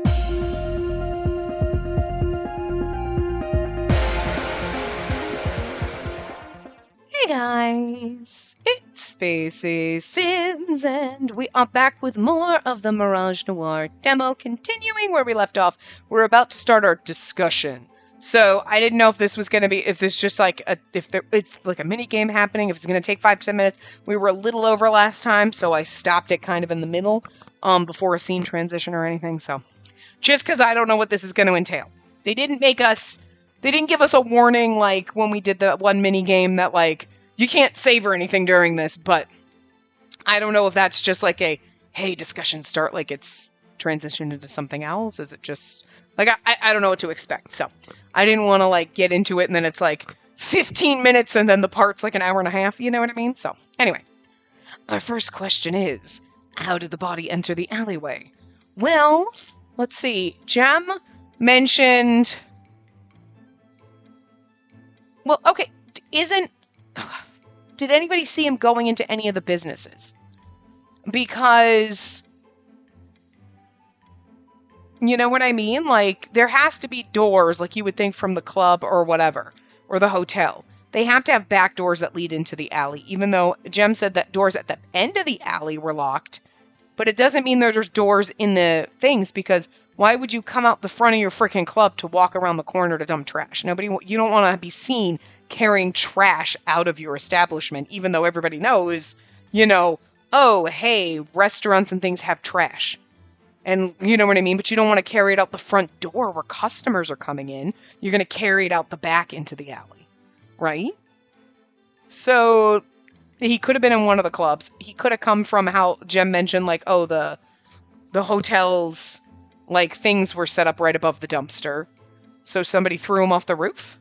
Hey guys, it's Spacey Sims, and we are back with more of the Mirage Noir demo, continuing where we left off. We're about to start our discussion. So I didn't know if this was going to be, if it's just like, it's like a mini game happening, if it's going to take 5-10 minutes. We were a little over last time, so I stopped it kind of in the middle, before a scene transition or anything, so. Just because I don't know what this is going to entail. They didn't give us a warning, like, when we did the one mini game that, like, you can't save or anything during this, but I don't know if that's just like a, hey, discussion start, like it's transitioned into something else. Is it just, like, I don't know what to expect, so I didn't want to, like, get into it, and then it's, like, 15 minutes, and then the part's, like, an hour and a half, you know what I mean? So, anyway. Our first question is, how did the body enter the alleyway? Well, let's see. Jem mentioned... Well, okay, did anybody see him going into any of the businesses? Because, you know what I mean? Like, there has to be doors, like you would think from the club or whatever, or the hotel. They have to have back doors that lead into the alley, even though Jem said that doors at the end of the alley were locked. But it doesn't mean there's doors in the things, because why would you come out the front of your freaking club to walk around the corner to dump trash? You don't want to be seen carrying trash out of your establishment, even though everybody knows, oh, hey, restaurants and things have trash. And you know what I mean? But you don't want to carry it out the front door where customers are coming in. You're going to carry it out the back into the alley, right? So he could have been in one of the clubs. He could have come from how Jem mentioned, like, oh, the hotels... like, things were set up right above the dumpster. So somebody threw him off the roof?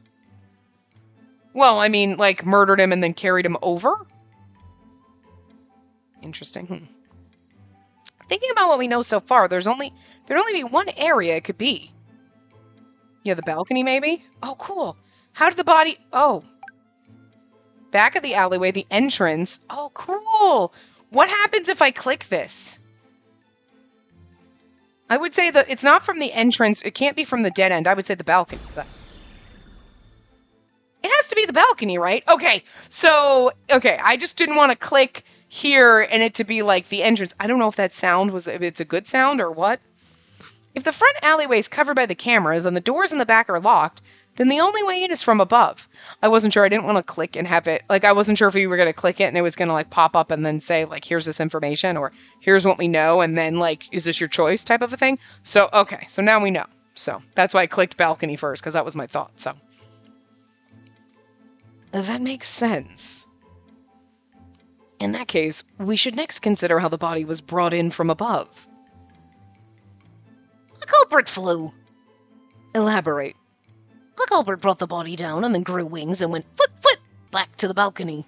Well, I mean, like, murdered him and then carried him over? Interesting. Thinking about what we know so far, there'd only be one area it could be. Yeah, the balcony, maybe? Oh, cool. How did the body... Oh. Back of the alleyway, the entrance. Oh, cool. What happens if I click this? I would say that it's not from the entrance. It can't be from the dead end. I would say the balcony. But it has to be the balcony, right? Okay. So, I just didn't want to click here and it to be like the entrance. I don't know if that sound if it's a good sound or what. If the front alleyway is covered by the cameras and the doors in the back are locked, then the only way in is from above. I wasn't sure. I didn't want to click and have it, like, I wasn't sure if we were going to click it and it was going to, like, pop up and then say, like, here's this information, or here's what we know, and then, like, is this your choice type of a thing? So, okay, so now we know. So, that's why I clicked balcony first, because that was my thought, so. That makes sense. In that case, we should next consider how the body was brought in from above. The culprit flew. Elaborate. The culprit brought the body down and then grew wings and went flip, flip, back to the balcony.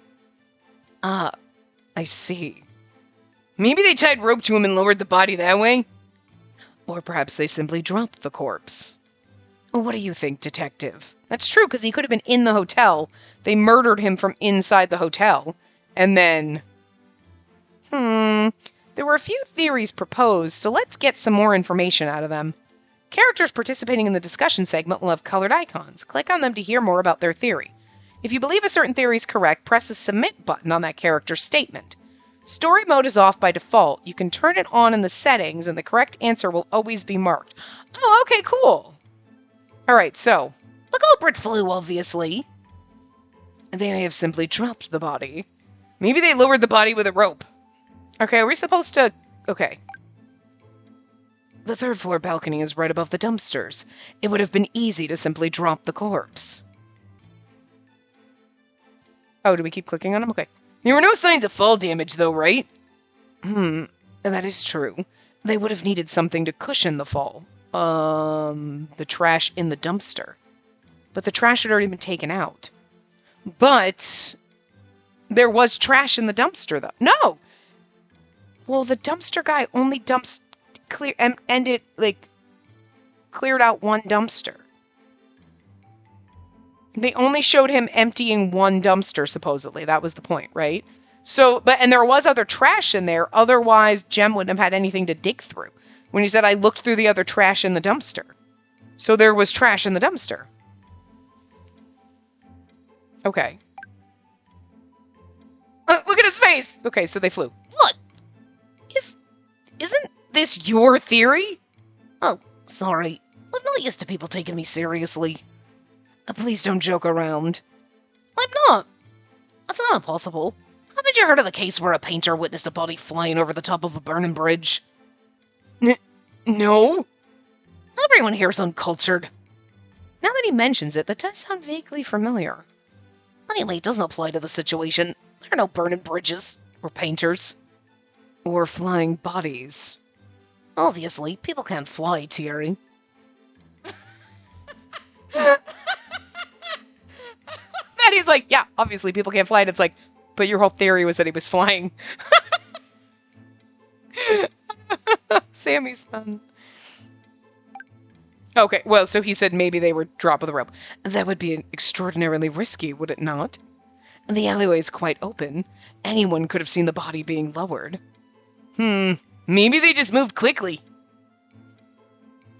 Ah, I see. Maybe they tied rope to him and lowered the body that way? Or perhaps they simply dropped the corpse. What do you think, detective? That's true, because he could have been in the hotel. They murdered him from inside the hotel. And then... There were a few theories proposed, so let's get some more information out of them. Characters participating in the discussion segment will have colored icons. Click on them to hear more about their theory. If you believe a certain theory is correct, press the Submit button on that character's statement. Story mode is off by default. You can turn it on in the settings, and the correct answer will always be marked. Oh, okay, cool. Alright, so, the culprit flew, obviously. They may have simply dropped the body. Maybe they lowered the body with a rope. Okay, are we supposed to... Okay. The third floor balcony is right above the dumpsters. It would have been easy to simply drop the corpse. Oh, do we keep clicking on them? Okay. There were no signs of fall damage, though, right? That is true. They would have needed something to cushion the fall. The trash in the dumpster. But the trash had already been taken out. But there was trash in the dumpster, though. No! Well, the dumpster guy only cleared out one dumpster. They only showed him emptying one dumpster, supposedly. That was the point, right? So, and there was other trash in there. Otherwise, Jem wouldn't have had anything to dig through. when he said, I looked through the other trash in the dumpster. So there was trash in the dumpster. Okay. Look at his face! Okay, so they flew. What? Isn't this your theory? Oh, sorry. I'm not used to people taking me seriously. Please don't joke around. I'm not. That's not impossible. Haven't you heard of the case where a painter witnessed a body flying over the top of a burning bridge? No. Everyone here is uncultured. Now that he mentions it, that does sound vaguely familiar. Anyway, it doesn't apply to the situation. There are no burning bridges, or painters, or flying bodies. Obviously, people can't fly, Thierry. Then he's like, yeah, obviously people can't fly. And it's like, but your whole theory was that he was flying. Sammy's fun. Okay, well, so he said maybe they were dropping the rope. That would be extraordinarily risky, would it not? The alleyway is quite open. Anyone could have seen the body being lowered. Maybe they just moved quickly.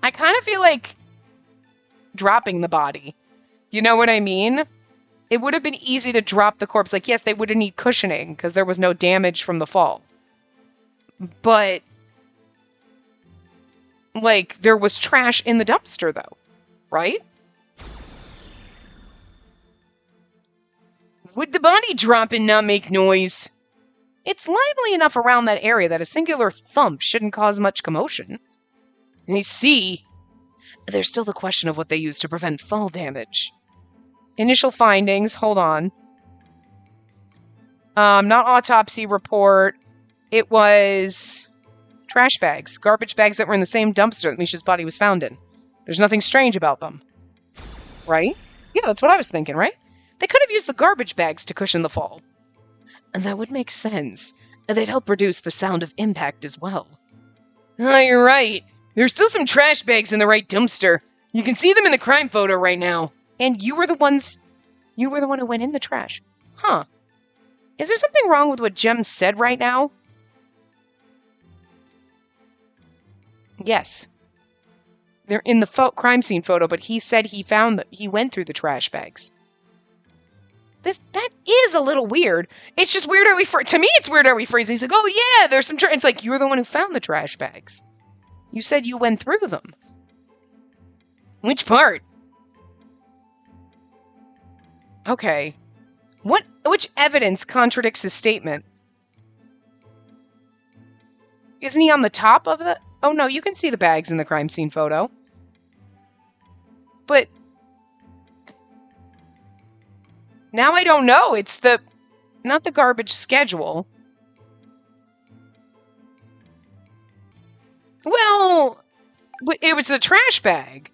I kind of feel like dropping the body. You know what I mean? It would have been easy to drop the corpse. Like, yes, they would have needed cushioning because there was no damage from the fall. But, like, there was trash in the dumpster, though. Right? Would the body drop and not make noise? It's lively enough around that area that a singular thump shouldn't cause much commotion. I see. There's still the question of what they used to prevent fall damage. Initial findings, hold on. Not autopsy report. It was trash bags. Garbage bags that were in the same dumpster that Misha's body was found in. There's nothing strange about them. Right? Yeah, that's what I was thinking, right? They could have used the garbage bags to cushion the fall. And that would make sense. They'd help reduce the sound of impact as well. Oh, you're right. There's still some trash bags in the right dumpster. You can see them in the crime photo right now. And you were the one who went in the trash. Huh. Is there something wrong with what Jem said right now? Yes. They're in the crime scene photo, but he said he went through the trash bags. That is a little weird. It's just weird how to me it's weird how he phrased it. He's like, oh yeah, there's some trash. It's like, you're the one who found the trash bags. You said you went through them. Which part? Okay. Which evidence contradicts his statement? Isn't he on the top of the... Oh no, you can see the bags in the crime scene photo. But... Now I don't know. It's not the garbage schedule. Well, it was the trash bag.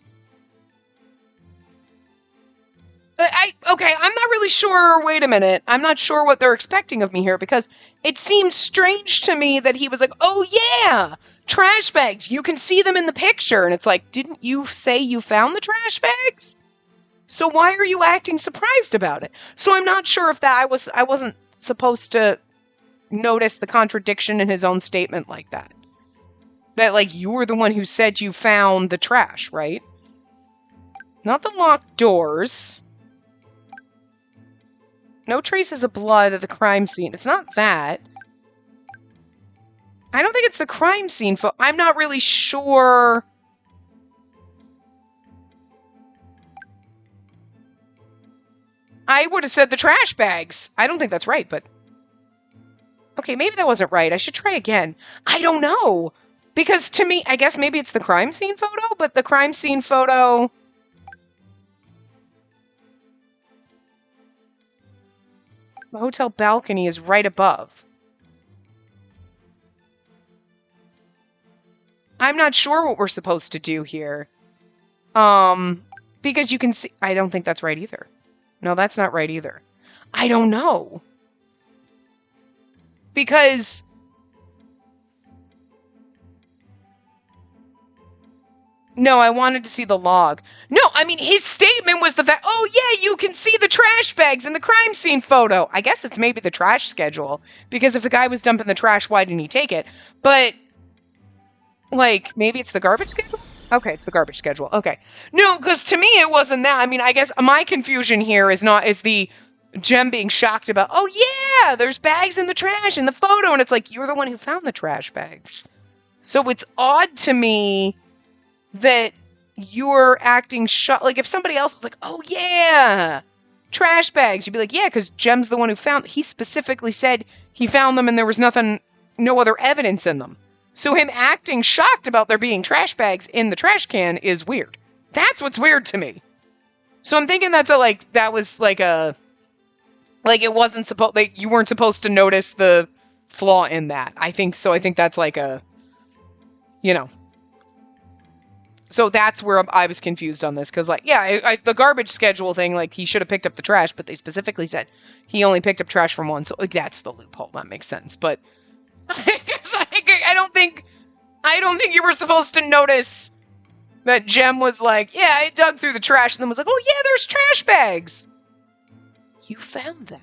Okay, I'm not really sure. Wait a minute. I'm not sure what they're expecting of me here because it seems strange to me that he was like, oh yeah, trash bags. You can see them in the picture. And it's like, didn't you say you found the trash bags? So why are you acting surprised about it? So I'm not sure if I wasn't supposed to notice the contradiction in his own statement like that. That, like, you were the one who said you found the trash, right? Not the locked doors. No traces of blood at the crime scene. It's not that. I don't think it's the crime scene. I'm not really sure... I would have said the trash bags. I don't think that's right, but... Okay, maybe that wasn't right. I should try again. I don't know. Because to me, I guess maybe it's the crime scene photo, but the crime scene photo... The hotel balcony is right above. I'm not sure what we're supposed to do here. Because you can see... I don't think that's right either. No, that's not right either. I don't know. Because... No, I wanted to see the log. No, I mean, his statement was the fact, oh yeah, you can see the trash bags in the crime scene photo. I guess it's maybe the trash schedule. Because if the guy was dumping the trash, why didn't he take it? But, Like, maybe it's the garbage schedule? Okay, it's the garbage schedule. Okay. No, because to me it wasn't that. I mean, I guess my confusion here is the Jem being shocked about, oh yeah, there's bags in the trash in the photo, and it's like, you're the one who found the trash bags. So it's odd to me that you're acting shocked. Like, if somebody else was like, oh yeah, trash bags, you'd be like, yeah, because Jem's the one who found, he specifically said he found them and there was no other evidence in them. So him acting shocked about there being trash bags in the trash can is weird. That's what's weird to me. So I'm thinking that was like it wasn't supposed, like, you weren't supposed to notice the flaw in that. I think so. I think that's like a, so that's where I was confused on this. Cause like, yeah, the garbage schedule thing, like he should have picked up the trash, but they specifically said he only picked up trash from one. So like, that's the loophole. That makes sense. But I don't think you were supposed to notice that Jem was like, yeah, I dug through the trash, and then was like, oh yeah, there's trash bags. You found them.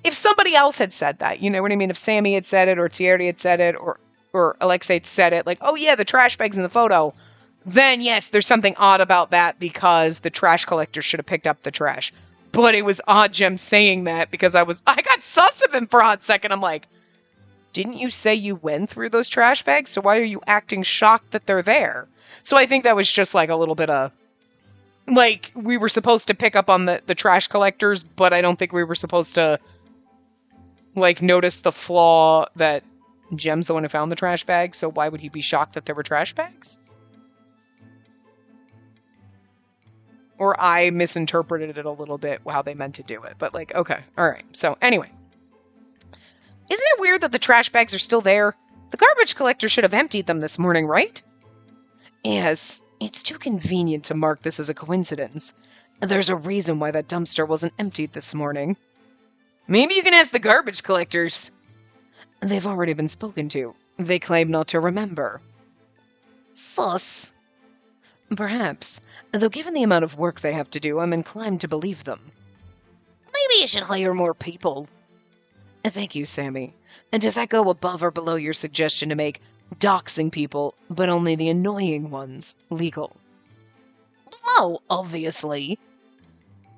If somebody else had said that, you know what I mean? If Sammy had said it, or Thierry had said it, or Alexei had said it, like, oh yeah, the trash bags in the photo, then yes, there's something odd about that because the trash collector should have picked up the trash. But it was odd Jem saying that because I got sus of him for a hot second. I'm like, didn't you say you went through those trash bags? So why are you acting shocked that they're there? So I think that was just like a little bit of, like, we were supposed to pick up on the trash collectors, but I don't think we were supposed to, like, notice the flaw that Jem's the one who found the trash bags. So why would he be shocked that there were trash bags? Or I misinterpreted it a little bit, how they meant to do it. But, like, okay, all right. So anyway. Isn't it weird that the trash bags are still there? The garbage collector should have emptied them this morning, right? Yes, it's too convenient to mark this as a coincidence. There's a reason why that dumpster wasn't emptied this morning. Maybe you can ask the garbage collectors. They've already been spoken to. They claim not to remember. Sus. Perhaps, though given the amount of work they have to do, I'm inclined to believe them. Maybe you should hire more people. Thank you, Sammy. And does that go above or below your suggestion to make doxing people, but only the annoying ones, legal? Below, obviously.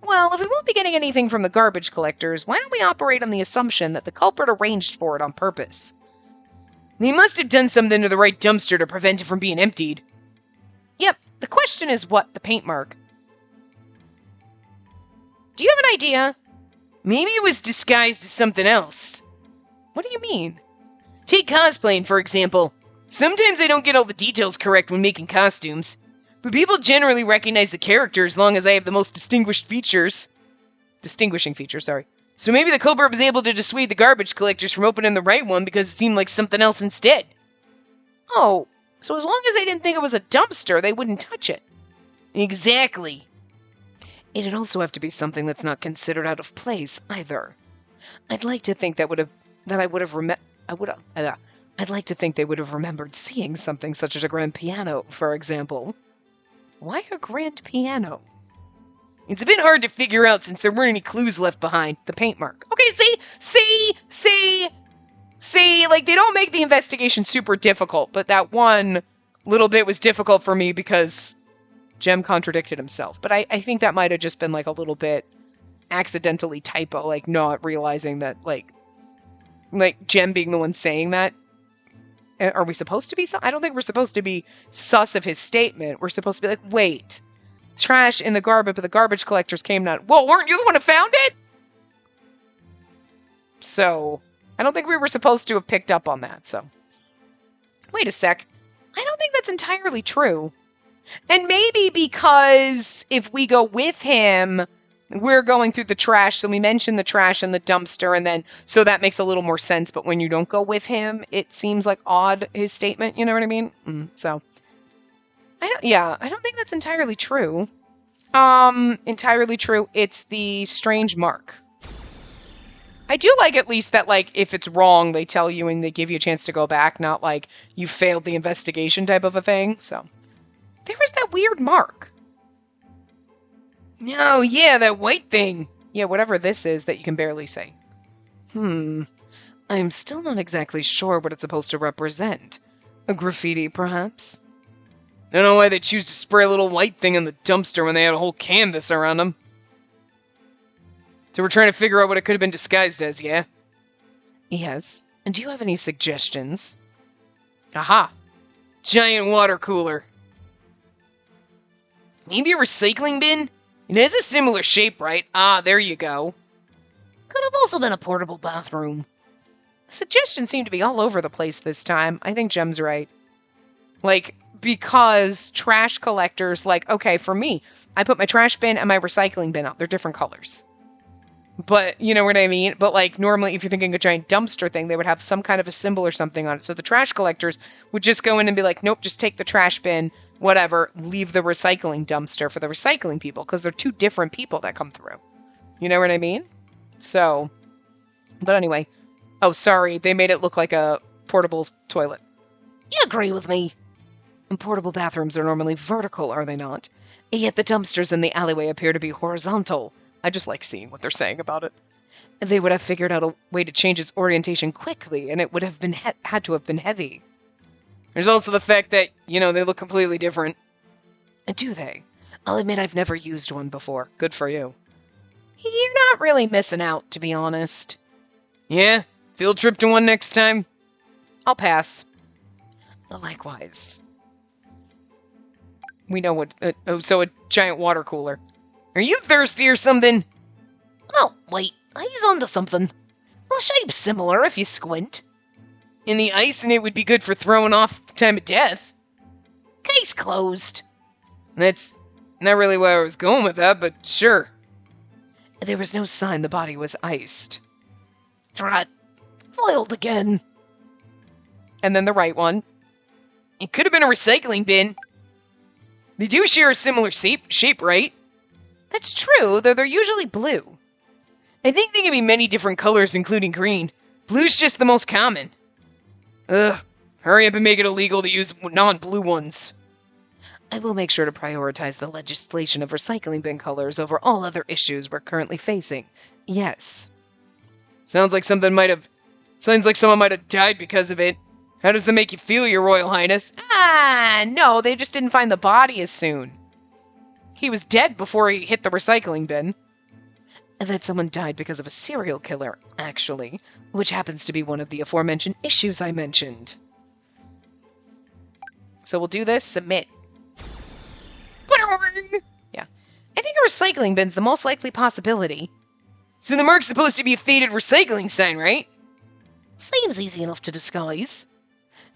Well, if we won't be getting anything from the garbage collectors, why don't we operate on the assumption that the culprit arranged for it on purpose? He must have done something to the right dumpster to prevent it from being emptied. Yep, the question is what? The paint mark. Do you have an idea? Maybe it was disguised as something else. What do you mean? Take cosplaying, for example. Sometimes I don't get all the details correct when making costumes, but people generally recognize the character as long as I have the most distinguishing features, sorry. So maybe the culprit was able to dissuade the garbage collectors from opening the right one because it seemed like something else instead. Oh, so as long as they didn't think it was a dumpster, they wouldn't touch it. Exactly. It'd also have to be something that's not considered out of place either. I'd like to think I'd like to think they would have remembered seeing something such as a grand piano, for example. Why a grand piano? It's a bit hard to figure out since there weren't any clues left behind. The paint mark. Okay, see, like, they don't make the investigation super difficult, but that one little bit was difficult for me because Jem contradicted himself. But I think that might have just been, like, a little bit accidentally typo, like, not realizing that, like Jem being the one saying that. Are we supposed to be I don't think we're supposed to be sus of his statement. We're supposed to be like, wait, trash in the garbage, but the garbage collectors came not. Well, weren't you the one who found it? So, I don't think we were supposed to have picked up on that, so. Wait a sec. I don't think that's entirely true. And maybe because if we go with him, we're going through the trash, so we mentioned the trash and the dumpster, and then, so that makes a little more sense, but when you don't go with him, it seems like odd, his statement, you know what I mean? So, I don't think that's entirely true. Entirely true, it's the strange mark. I do like at least that, like, if it's wrong, they tell you and they give you a chance to go back, not like you failed the investigation type of a thing, so. There was that weird mark. Oh, yeah, that white thing. Yeah, whatever this is that you can barely say. I'm still not exactly sure what it's supposed to represent. A graffiti, perhaps? I don't know why they choose to spray a little white thing in the dumpster when they had a whole canvas around them. So we're trying to figure out what it could have been disguised as, yeah? Yes. And do you have any suggestions? Aha! Giant water cooler. Maybe a recycling bin? It has a similar shape, right? Ah, there you go. Could have also been a portable bathroom. Suggestions seem to be all over the place this time. I think Jem's right. Like, because trash collectors, like, okay, for me, I put my trash bin and my recycling bin out. They're different colors. But, you know what I mean? But, like, normally, if you're thinking a giant dumpster thing, they would have some kind of a symbol or something on it. So the trash collectors would just go in and be like, nope, just take the trash bin, whatever, leave the recycling dumpster for the recycling people, because they're two different people that come through. You know what I mean? So, but anyway. Oh, sorry, they made it look like a portable toilet. You agree with me? And portable bathrooms are normally vertical, are they not? Yet the dumpsters in the alleyway appear to be horizontal. I just like seeing what they're saying about it. They would have figured out a way to change its orientation quickly, and it would have been had to have been heavy. There's also the fact that, you know, they look completely different. Do they? I'll admit I've never used one before. Good for you. You're not really missing out, to be honest. Yeah? Field trip to one next time? I'll pass. Likewise. We know what... so a giant water cooler. Are you thirsty or something? No, wait. He's onto something. The shape's similar if you squint. In the ice, and it would be good for throwing off the time of death. Case closed. That's not really where I was going with that, but sure. There was no sign the body was iced. Drat. Foiled again. And then the right one. It could have been a recycling bin. They do share a similar shape, right? That's true, though they're usually blue. I think they can be many different colors, including green. Blue's just the most common. Ugh. Hurry up and make it illegal to use non-blue ones. I will make sure to prioritize the legislation of recycling bin colors over all other issues we're currently facing. Yes. Sounds like someone might have died because of it. How does that make you feel, Your Royal Highness? No, they just didn't find the body as soon. He was dead before he hit the recycling bin. That someone died because of a serial killer, actually, which happens to be one of the aforementioned issues I mentioned. So we'll do this, submit. Yeah. I think a recycling bin's the most likely possibility. So the mark's supposed to be a faded recycling sign, right? Seems easy enough to disguise.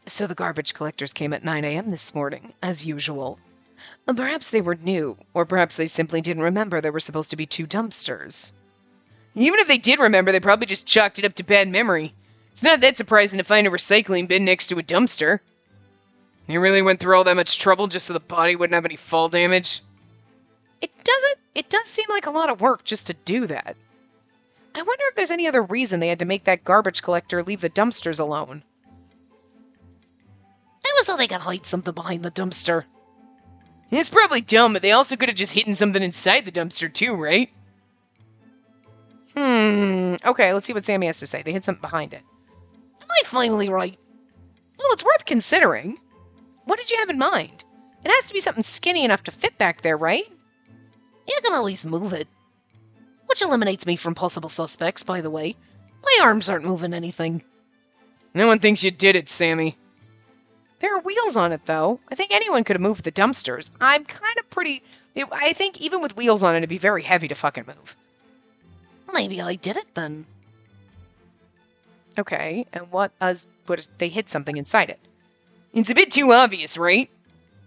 So the garbage collectors came at 9 a.m. this morning, as usual. Perhaps they were new, or perhaps they simply didn't remember there were supposed to be two dumpsters. Even if they did remember, they probably just chalked it up to bad memory. It's not that surprising to find a recycling bin next to a dumpster. They really went through all that much trouble just so the body wouldn't have any fall damage? It does seem like a lot of work just to do that. I wonder if there's any other reason they had to make that garbage collector leave the dumpsters alone. It was so they could hide something behind the dumpster. It's probably dumb, but they also could have just hidden something inside the dumpster too, right? Okay, let's see what Sammy has to say. They hid something behind it. Am I finally right? Well, it's worth considering. What did you have in mind? It has to be something skinny enough to fit back there, right? You can always move it. Which eliminates me from possible suspects, by the way. My arms aren't moving anything. No one thinks you did it, Sammy. There are wheels on it, though. I think anyone could have moved the dumpsters. I'm kind of I think even with wheels on it, it'd be very heavy to fucking move. Maybe I did it, then. Okay, and they hid something inside it. It's a bit too obvious, right?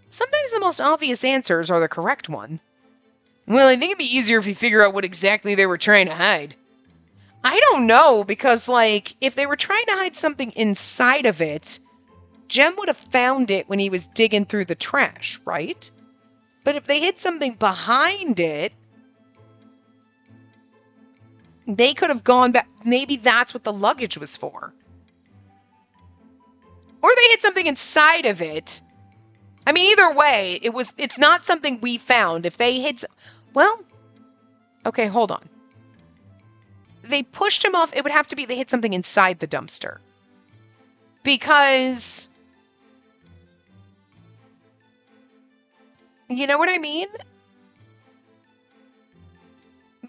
Sometimes the most obvious answers are the correct one. Well, I think it'd be easier if you figure out what exactly they were trying to hide. I don't know, because, like, if they were trying to hide something inside of it, Jem would have found it when he was digging through the trash, right? But if they hid something behind it, they could have gone back. Maybe that's what the luggage was for. Or they hid something inside of it. I mean, either way, it's not something we found. If they hid... Well, okay, hold on. They pushed him off. It would have to be they hid something inside the dumpster. Because You know what I mean?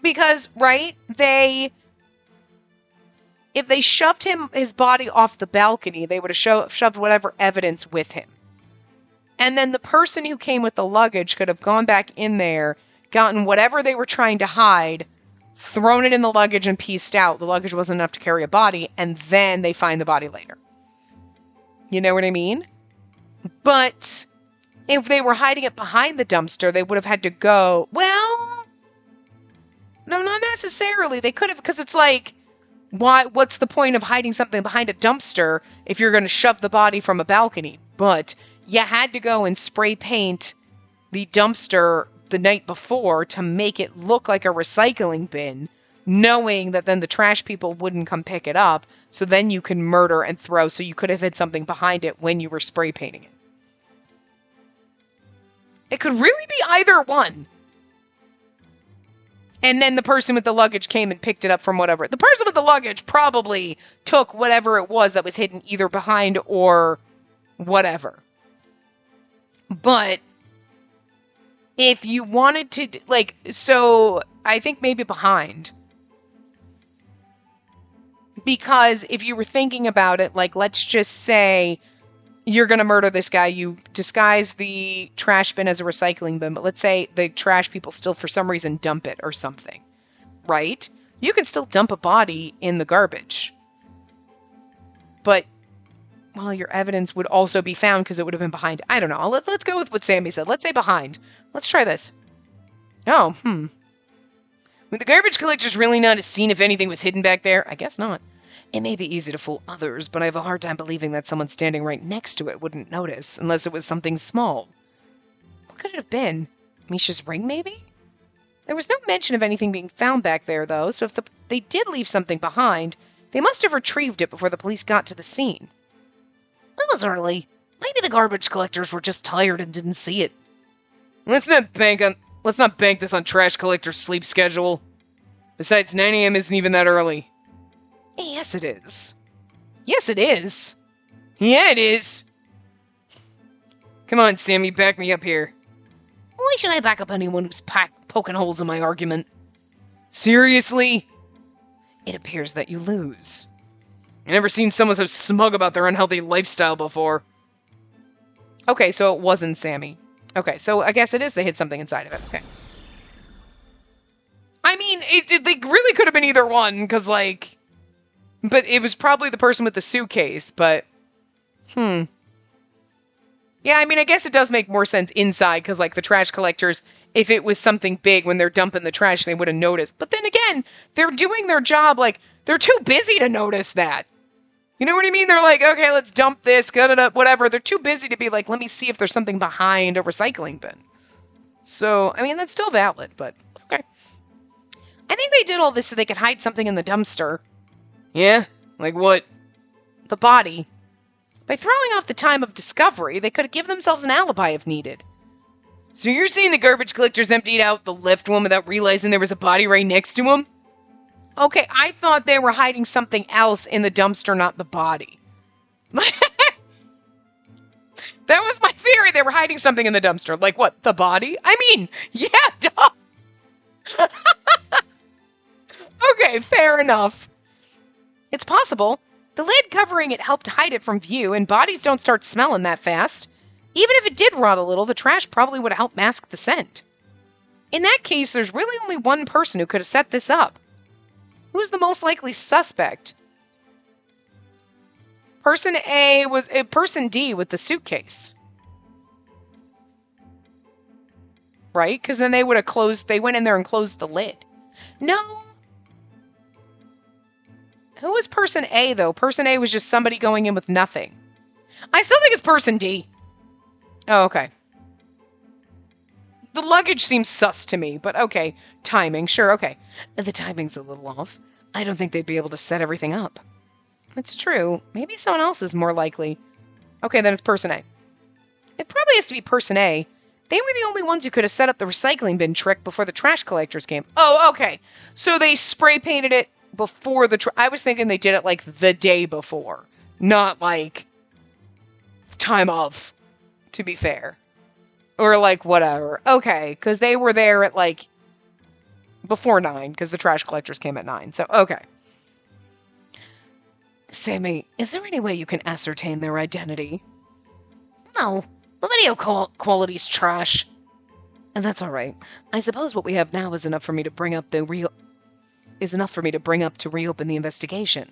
Because, right, if they shoved his body off the balcony, they would have shoved whatever evidence with him. And then the person who came with the luggage could have gone back in there, gotten whatever they were trying to hide, thrown it in the luggage and pieced out. The luggage wasn't enough to carry a body, and then they find the body later. You know what I mean? But if they were hiding it behind the dumpster, they would have had to go, well, no, not necessarily. They could have, because it's like, what's the point of hiding something behind a dumpster if you're going to shove the body from a balcony? But you had to go and spray paint the dumpster the night before to make it look like a recycling bin, knowing that then the trash people wouldn't come pick it up, so then you can murder and throw, so you could have hid something behind it when you were spray painting it. It could really be either one. And then the person with the luggage came and picked it up from whatever. The person with the luggage probably took whatever it was that was hidden either behind or whatever. But if you wanted to, so I think maybe behind. Because if you were thinking about it, let's just say you're going to murder this guy. You disguise the trash bin as a recycling bin, but let's say the trash people still for some reason dump it or something, right? You can still dump a body in the garbage. But, well, your evidence would also be found because it would have been behind. I don't know. Let's go with what Sammy said. Let's say behind. Let's try this. Oh, Would the garbage collectors really not have seen if anything was hidden back there? I guess not. It may be easy to fool others, but I have a hard time believing that someone standing right next to it wouldn't notice, unless it was something small. What could it have been? Misha's ring, maybe? There was no mention of anything being found back there, though, so if they did leave something behind, they must have retrieved it before the police got to the scene. It was early. Maybe the garbage collectors were just tired and didn't see it. Let's not bank this on trash collector's sleep schedule. Besides, 9 a.m. isn't even that early. Yes, it is. Yes, it is. Yeah, it is. Come on, Sammy, back me up here. Why should I back up anyone who's poking holes in my argument? Seriously? It appears that you lose. I've never seen someone so smug about their unhealthy lifestyle before. Okay, so it wasn't Sammy. Okay, so I guess it is they hid something inside of it. Okay. I mean, it really could have been either one, because, but it was probably the person with the suitcase, but... Yeah, I mean, I guess it does make more sense inside, because, the trash collectors, if it was something big when they're dumping the trash, they would have noticed. But then again, they're doing their job, they're too busy to notice that. You know what I mean? They're like, okay, let's dump this, gut it up, whatever. They're too busy to be like, let me see if there's something behind a recycling bin. So, I mean, that's still valid, but okay. I think they did all this so they could hide something in the dumpster. Yeah? Like what? The body. By throwing off the time of discovery, they could have given themselves an alibi if needed. So you're saying the garbage collectors emptied out the left one without realizing there was a body right next to him? Okay, I thought they were hiding something else in the dumpster, not the body. That was my theory. They were hiding something in the dumpster. Like what? The body? I mean, yeah, duh. Okay, fair enough. It's possible. The lid covering it helped hide it from view, and bodies don't start smelling that fast. Even if it did rot a little, the trash probably would have helped mask the scent. In that case, there's really only one person who could have set this up. Who's the most likely suspect? Person A was person D with the suitcase. Right? Because then they would have they went in there and closed the lid. No. Who was person A, though? Person A was just somebody going in with nothing. I still think it's person D. Oh, okay. The luggage seems sus to me, but okay. Timing, sure, okay. The timing's a little off. I don't think they'd be able to set everything up. It's true. Maybe someone else is more likely. Okay, then it's person A. It probably has to be person A. They were the only ones who could have set up the recycling bin trick before the trash collectors came. Oh, okay. So they spray painted it before I was thinking they did it the day before. Not time of, to be fair. Or, like, whatever. Okay, because they were there at, like, before 9, because the trash collectors came at 9. So, okay. Sammy, is there any way you can ascertain their identity? No. The video quality's trash. And that's all right. I suppose what we have now is enough for me to bring up to reopen the investigation.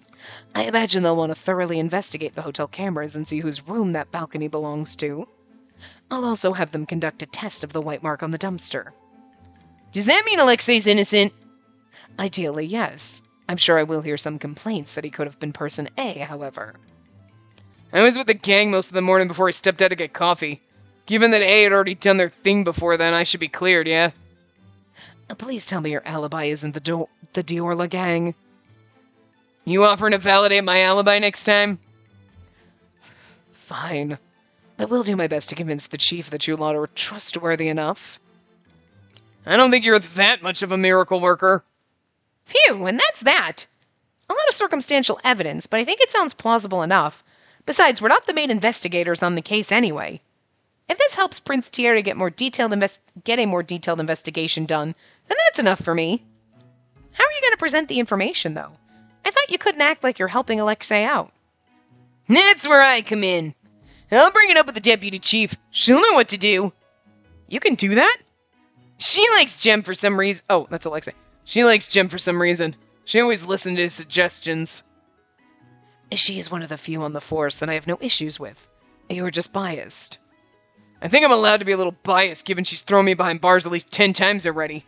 I imagine they'll want to thoroughly investigate the hotel cameras and see whose room that balcony belongs to. I'll also have them conduct a test of the white mark on the dumpster. Does that mean Alexei's innocent? Ideally, yes. I'm sure I will hear some complaints that he could have been person A, however. I was with the gang most of the morning before I stepped out to get coffee. Given that A had already done their thing before then, I should be cleared, yeah? Please tell me your alibi isn't the Diorla gang. You offering to validate my alibi next time? Fine. I will do my best to convince the chief that you lot are trustworthy enough. I don't think you're that much of a miracle worker. Phew, and that's that. A lot of circumstantial evidence, but I think it sounds plausible enough. Besides, we're not the main investigators on the case anyway. If this helps Prince Thierry get a more detailed investigation done, then that's enough for me. How are you going to present the information, though? I thought you couldn't act like you're helping Alexei out. That's where I come in. I'll bring it up with the deputy chief. She'll know what to do. You can do that? She likes Jem for some reason. Oh, that's Alexei. She likes Jem for some reason. She always listened to his suggestions. She is one of the few on the force that I have no issues with. You're just biased. I think I'm allowed to be a little biased, given she's thrown me behind bars at least 10 times already.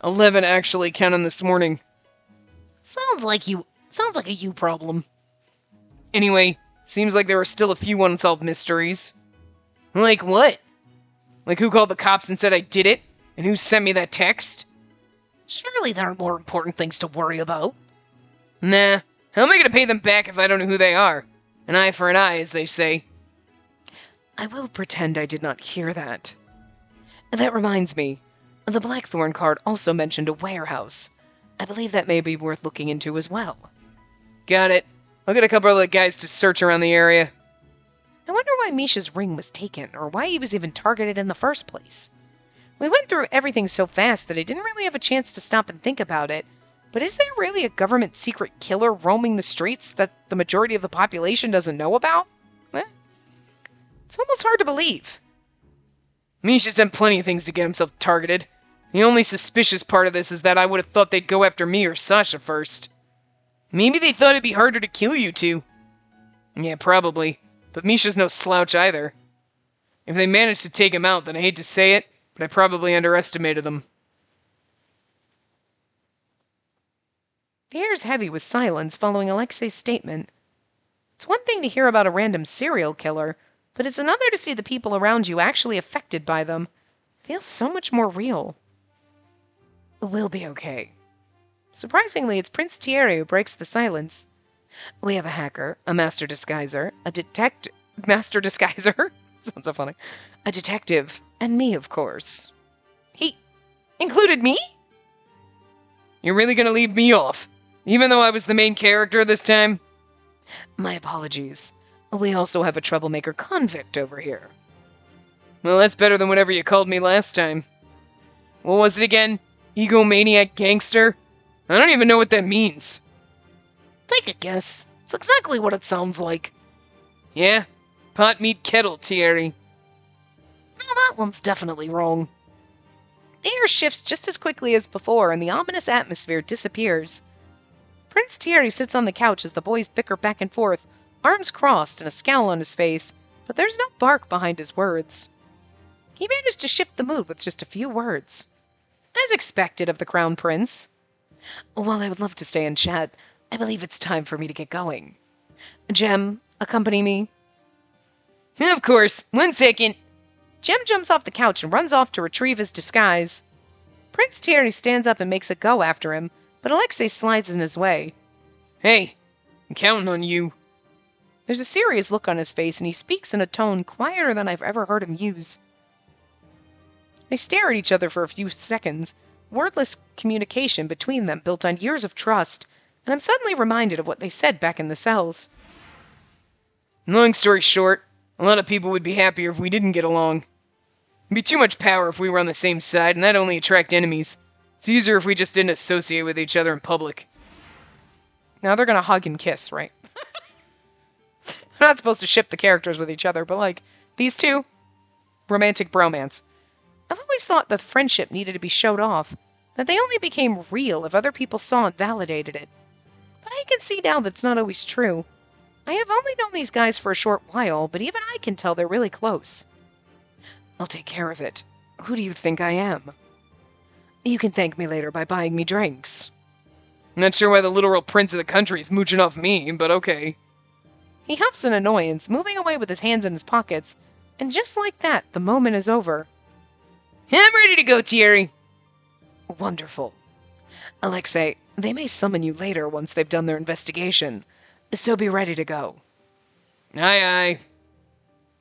11 actually, counting this morning. Sounds like a you problem. Anyway, seems like there are still a few unsolved mysteries. Like what? Like who called the cops and said I did it? And who sent me that text? Surely there are more important things to worry about. Nah, how am I gonna pay them back if I don't know who they are? An eye for an eye, as they say. I will pretend I did not hear that. That reminds me, the Blackthorn card also mentioned a warehouse. I believe that may be worth looking into as well. Got it. I'll get a couple of the guys to search around the area. I wonder why Misha's ring was taken, or why he was even targeted in the first place. We went through everything so fast that I didn't really have a chance to stop and think about it. But is there really a government secret killer roaming the streets that the majority of the population doesn't know about? It's almost hard to believe. Misha's done plenty of things to get himself targeted. The only suspicious part of this is that I would have thought they'd go after me or Sasha first. Maybe they thought it'd be harder to kill you two. Yeah, probably. But Misha's no slouch either. If they managed to take him out, then I hate to say it, but I probably underestimated them. The air's heavy with silence following Alexei's statement. It's one thing to hear about a random serial killer, but it's another to see the people around you actually affected by them. It feels so much more real. We'll be okay. Surprisingly, it's Prince Thierry who breaks the silence. We have a hacker, a master disguiser, master disguiser? Sounds so funny. A detective, and me, of course. He included me? You're really gonna leave me off? Even though I was the main character this time? My apologies. We also have a troublemaker convict over here. Well, that's better than whatever you called me last time. What was it again? Egomaniac gangster? I don't even know what that means. Take a guess. It's exactly what it sounds like. Yeah? Pot meet kettle, Thierry. Well, that one's definitely wrong. The air shifts just as quickly as before, and the ominous atmosphere disappears. Prince Thierry sits on the couch as the boys bicker back and forth, arms crossed and a scowl on his face, but there's no bark behind his words. He managed to shift the mood with just a few words. As expected of the Crown Prince. While I would love to stay and chat, I believe it's time for me to get going. Jem, accompany me. Of course. 1 second. Jem jumps off the couch and runs off to retrieve his disguise. Prince Thierry stands up and makes a go after him, but Alexei slides in his way. Hey, I'm counting on you. There's a serious look on his face, and he speaks in a tone quieter than I've ever heard him use. They stare at each other for a few seconds, wordless communication between them built on years of trust, and I'm suddenly reminded of what they said back in the cells. Long story short, a lot of people would be happier if we didn't get along. It'd be too much power if we were on the same side, and that'd only attract enemies. It's easier if we just didn't associate with each other in public. Now they're gonna hug and kiss, right? We're not supposed to ship the characters with each other, but like, these two, romantic bromance. I've always thought the friendship needed to be showed off, that they only became real if other people saw and validated it. But I can see now that's not always true. I have only known these guys for a short while, but even I can tell they're really close. I'll take care of it. Who do you think I am? You can thank me later by buying me drinks. I'm not sure why the literal prince of the country is mooching off me, but okay. He huffs in annoyance, moving away with his hands in his pockets, and just like that, the moment is over. I'm ready to go, Thierry. Wonderful. Alexei, they may summon you later once they've done their investigation, so be ready to go. Aye, aye.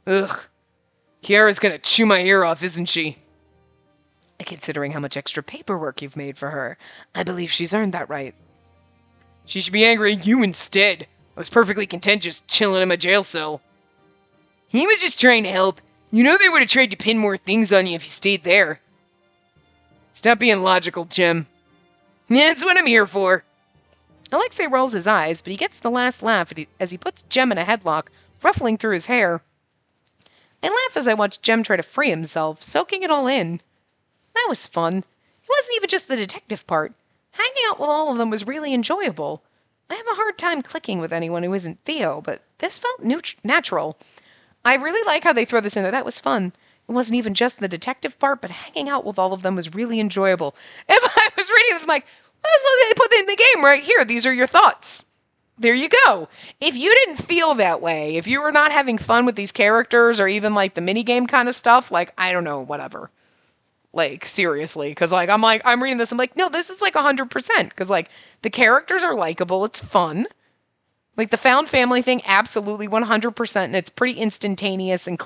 Ugh. Kiara's gonna chew my ear off, isn't she? Considering how much extra paperwork you've made for her, I believe she's earned that right. She should be angry at you instead. I was perfectly content just chilling in my jail cell. He was just trying to help. You know they would have tried to pin more things on you if you stayed there. Stop being logical, Jem. That's what I'm here for. Alexei rolls his eyes, but he gets the last laugh as he puts Jem in a headlock, ruffling through his hair. I laugh as I watch Jem try to free himself, soaking it all in. That was fun. It wasn't even just the detective part. Hanging out with all of them was really enjoyable. I have a hard time clicking with anyone who isn't Theo, but this felt natural. I really like how they throw this in there. That was fun. It wasn't even just the detective part, but hanging out with all of them was really enjoyable. If I was reading this, I'm like, well, so they put in the game right here. These are your thoughts. There you go. If you didn't feel that way, if you were not having fun with these characters or even like the minigame kind of stuff, like, I don't know, whatever. Like, seriously. Because, like, I'm reading this. I'm like, no, this is like 100%. Because, like, the characters are likable. It's fun. Like, the found family thing, absolutely 100%. And it's pretty instantaneous and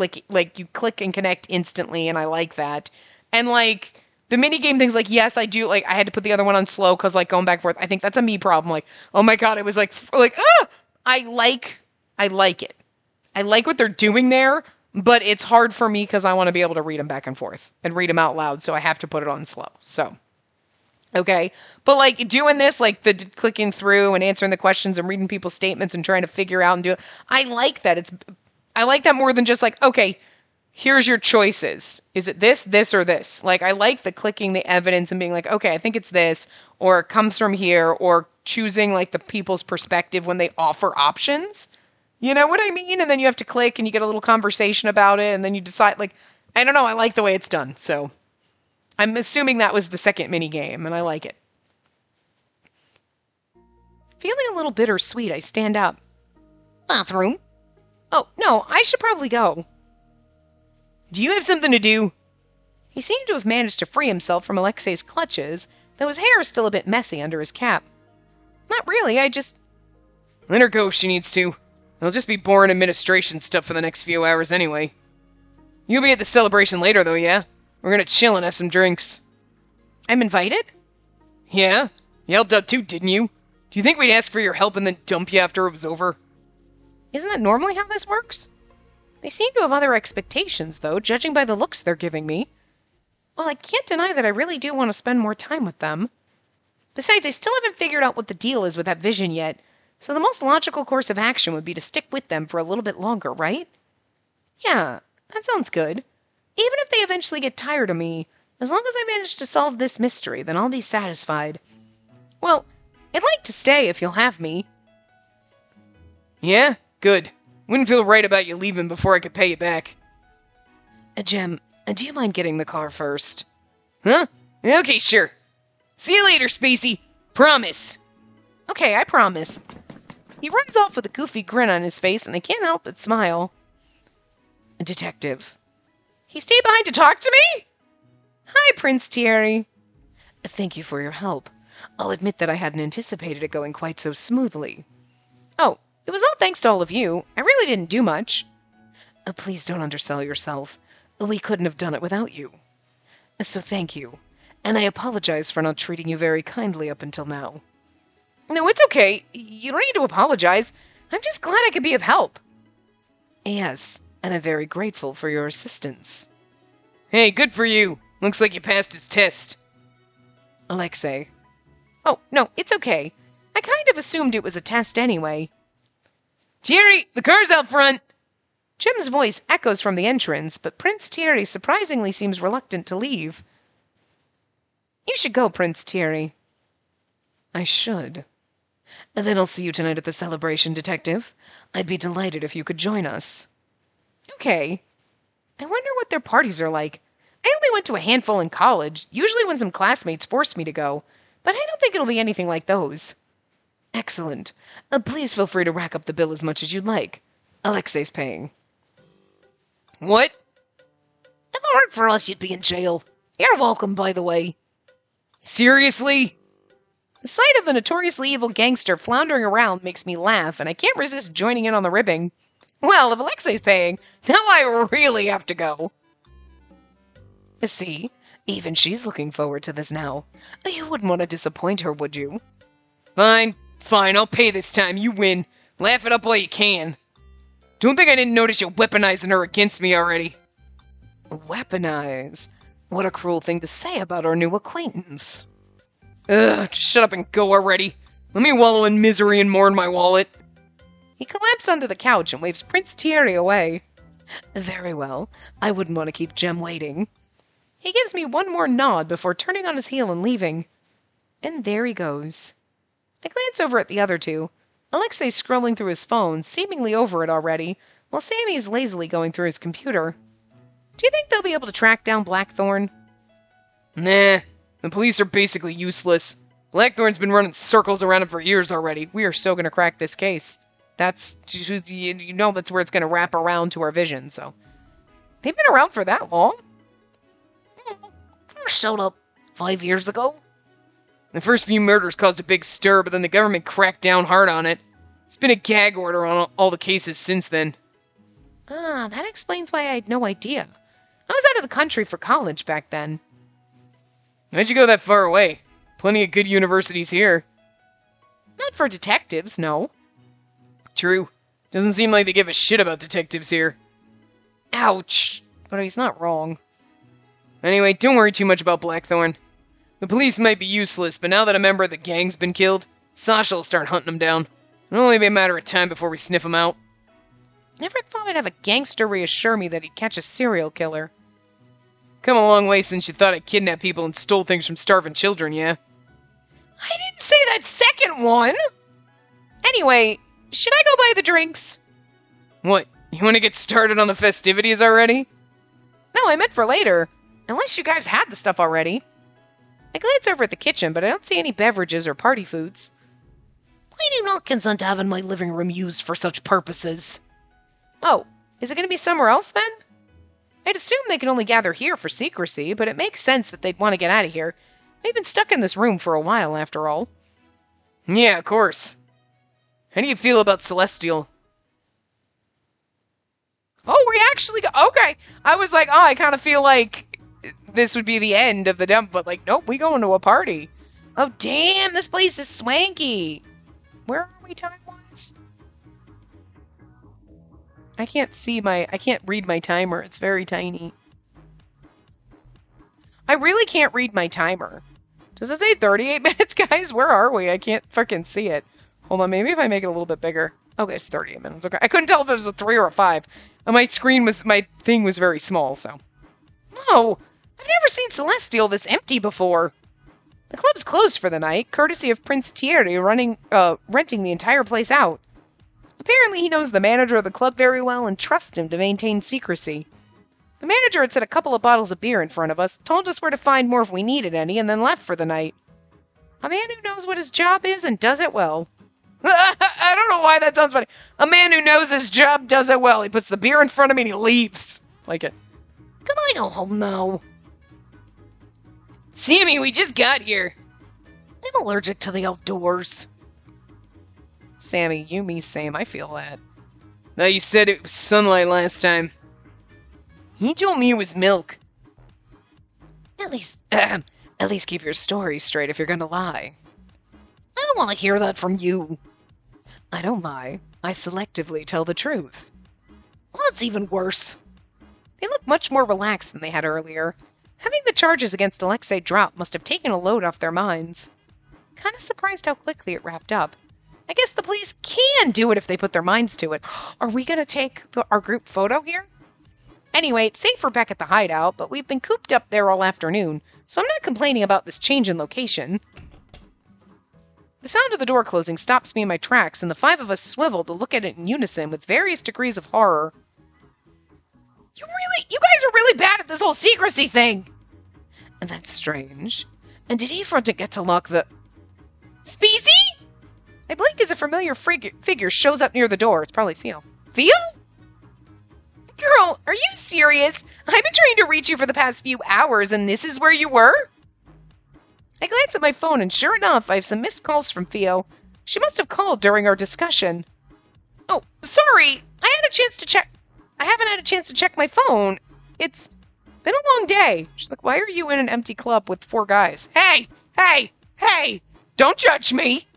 you click and connect instantly. And I like that. And, like, the minigame things, like, yes, I do. Like, I had to put the other one on slow because, like, going back and forth. I think that's a me problem. Like, oh my God, it was like, I like it. I like what they're doing there. But it's hard for me because I want to be able to read them back and forth and read them out loud, so I have to put it on slow. So, okay. But, like, doing this, like, the clicking through and answering the questions and reading people's statements and trying to figure out and do it, I like that. I like that more than just, like, okay, here's your choices. Is it this, this, or this? Like, I like the clicking the evidence and being like, okay, I think it's this, or it comes from here, or choosing, like, the people's perspective when they offer options. You know what I mean? And then you have to click and you get a little conversation about it and then you decide, like, I don't know, I like the way it's done. So I'm assuming that was the second mini game and I like it. Feeling a little bittersweet, I stand up. Bathroom? Oh, no, I should probably go. Do you have something to do? He seemed to have managed to free himself from Alexei's clutches, though his hair is still a bit messy under his cap. Not really, I just... Let her go if she needs to. It'll just be boring administration stuff for the next few hours anyway. You'll be at the celebration later, though, yeah? We're gonna chill and have some drinks. I'm invited? Yeah? You helped out too, didn't you? Do you think we'd ask for your help and then dump you after it was over? Isn't that normally how this works? They seem to have other expectations, though, judging by the looks they're giving me. Well, I can't deny that I really do want to spend more time with them. Besides, I still haven't figured out what the deal is with that vision yet. So the most logical course of action would be to stick with them for a little bit longer, right? Yeah, that sounds good. Even if they eventually get tired of me, as long as I manage to solve this mystery, then I'll be satisfied. Well, I'd like to stay if you'll have me. Yeah? Good. Wouldn't feel right about you leaving before I could pay you back. Jem, do you mind getting the car first? Huh? Okay, sure. See you later, Spacey. Promise. Okay, I promise. He runs off with a goofy grin on his face, and I can't help but smile. Detective. He stayed behind to talk to me? Hi, Prince Thierry. Thank you for your help. I'll admit that I hadn't anticipated it going quite so smoothly. Oh, it was all thanks to all of you. I really didn't do much. Please don't undersell yourself. We couldn't have done it without you. So thank you. And I apologize for not treating you very kindly up until now. No, it's okay. You don't need to apologize. I'm just glad I could be of help. Yes, and I'm very grateful for your assistance. Hey, good for you. Looks like you passed his test. Alexei. Oh, no, it's okay. I kind of assumed it was a test anyway. Thierry, the car's out front. Jim's voice echoes from the entrance, but Prince Thierry surprisingly seems reluctant to leave. You should go, Prince Thierry. I should. Then I'll see you tonight at the celebration, Detective. I'd be delighted if you could join us. Okay. I wonder what their parties are like. I only went to a handful in college, usually when some classmates forced me to go, but I don't think it'll be anything like those. Excellent. Please feel free to rack up the bill as much as you'd like. Alexei's paying. What? If it weren't for us, you'd be in jail. You're welcome, by the way. Seriously? The sight of the notoriously evil gangster floundering around makes me laugh, and I can't resist joining in on the ribbing. Well, if Alexei's paying, now I really have to go. See, even she's looking forward to this now. You wouldn't want to disappoint her, would you? Fine, I'll pay this time. You win. Laugh it up while you can. Don't think I didn't notice you weaponizing her against me already. Weaponize? What a cruel thing to say about our new acquaintance. Ugh, just shut up and go already. Let me wallow in misery and mourn my wallet. He collapsed onto the couch and waves Prince Thierry away. Very well. I wouldn't want to keep Jem waiting. He gives me one more nod before turning on his heel and leaving. And there he goes. I glance over at the other two. Alexei's scrolling through his phone, seemingly over it already, while Sammy's lazily going through his computer. Do you think they'll be able to track down Blackthorn? Nah, the police are basically useless. Blackthorn's been running circles around him for years already. We are so going to crack this case. That's, you know, that's where it's going to wrap around to our vision, so. They've been around for that long? First showed up 5 years ago. The first few murders caused a big stir, but then the government cracked down hard on it. There's been a gag order on all the cases since then. Ah, that explains why I had no idea. I was out of the country for college back then. Why'd you go that far away? Plenty of good universities here. Not for detectives, no. True. Doesn't seem like they give a shit about detectives here. Ouch. But he's not wrong. Anyway, don't worry too much about Blackthorn. The police might be useless, but now that a member of the gang's been killed, Sasha will start hunting them down. It'll only be a matter of time before we sniff them out. Never thought I'd have a gangster reassure me that he'd catch a serial killer. Come a long way since you thought I kidnapped people and stole things from starving children, yeah? I didn't say that second one! Anyway, should I go buy the drinks? What, you want to get started on the festivities already? No, I meant for later. Unless you guys had the stuff already. I glance over at the kitchen, but I don't see any beverages or party foods. I do not consent to having my living room used for such purposes. Oh, is it going to be somewhere else then? I'd assume they can only gather here for secrecy, but it makes sense that they'd want to get out of here. They've been stuck in this room for a while, after all. Yeah, of course. How do you feel about Celestial? Oh, we actually go- okay. I was like, oh, I kind of feel like this would be the end of the dump, but like, nope, we going to a party. Oh, damn, this place is swanky. Where are we time-wise? I can't read my timer. It's very tiny. I really can't read my timer. Does it say 38 minutes, guys? Where are we? I can't fucking see it. Hold on, maybe if I make it a little bit bigger. Okay, it's 38 minutes. Okay, I couldn't tell if it was a 3 or a 5. And my thing was very small, so. No, I've never seen Celestial this empty before. The club's closed for the night, courtesy of Prince Thierry renting the entire place out. Apparently he knows the manager of the club very well and trusts him to maintain secrecy. The manager had set a couple of bottles of beer in front of us, told us where to find more if we needed any, and then left for the night. A man who knows what his job is and does it well. I don't know why that sounds funny. A man who knows his job does it well. He puts the beer in front of me and he leaves. Like it. Can I go home now? Sammy, we just got here. I'm allergic to the outdoors. Sammy, you, me, same. I feel that. No, you said it was sunlight last time. He told me it was milk. At least keep your story straight if you're gonna lie. I don't want to hear that from you. I don't lie. I selectively tell the truth. Well, that's even worse. They look much more relaxed than they had earlier. Having the charges against Alexei drop must have taken a load off their minds. Kind of surprised how quickly it wrapped up. I guess the police can do it if they put their minds to it. Are we going to take our group photo here? Anyway, it's safe we're back at the hideout, but we've been cooped up there all afternoon, so I'm not complaining about this change in location. The sound of the door closing stops me in my tracks, and the five of us swivel to look at it in unison with various degrees of horror. You guys are really bad at this whole secrecy thing! And that's strange. And did he get to lock the... Species? I blink as a familiar figure shows up near the door. It's probably Theo. Theo? Girl, are you serious? I've been trying to reach you for the past few hours, and this is where you were? I glance at my phone, and sure enough, I have some missed calls from Theo. She must have called during our discussion. Oh, sorry. I haven't had a chance to check my phone. It's been a long day. She's like, why are you in an empty club with 4 guys? Hey! Don't judge me!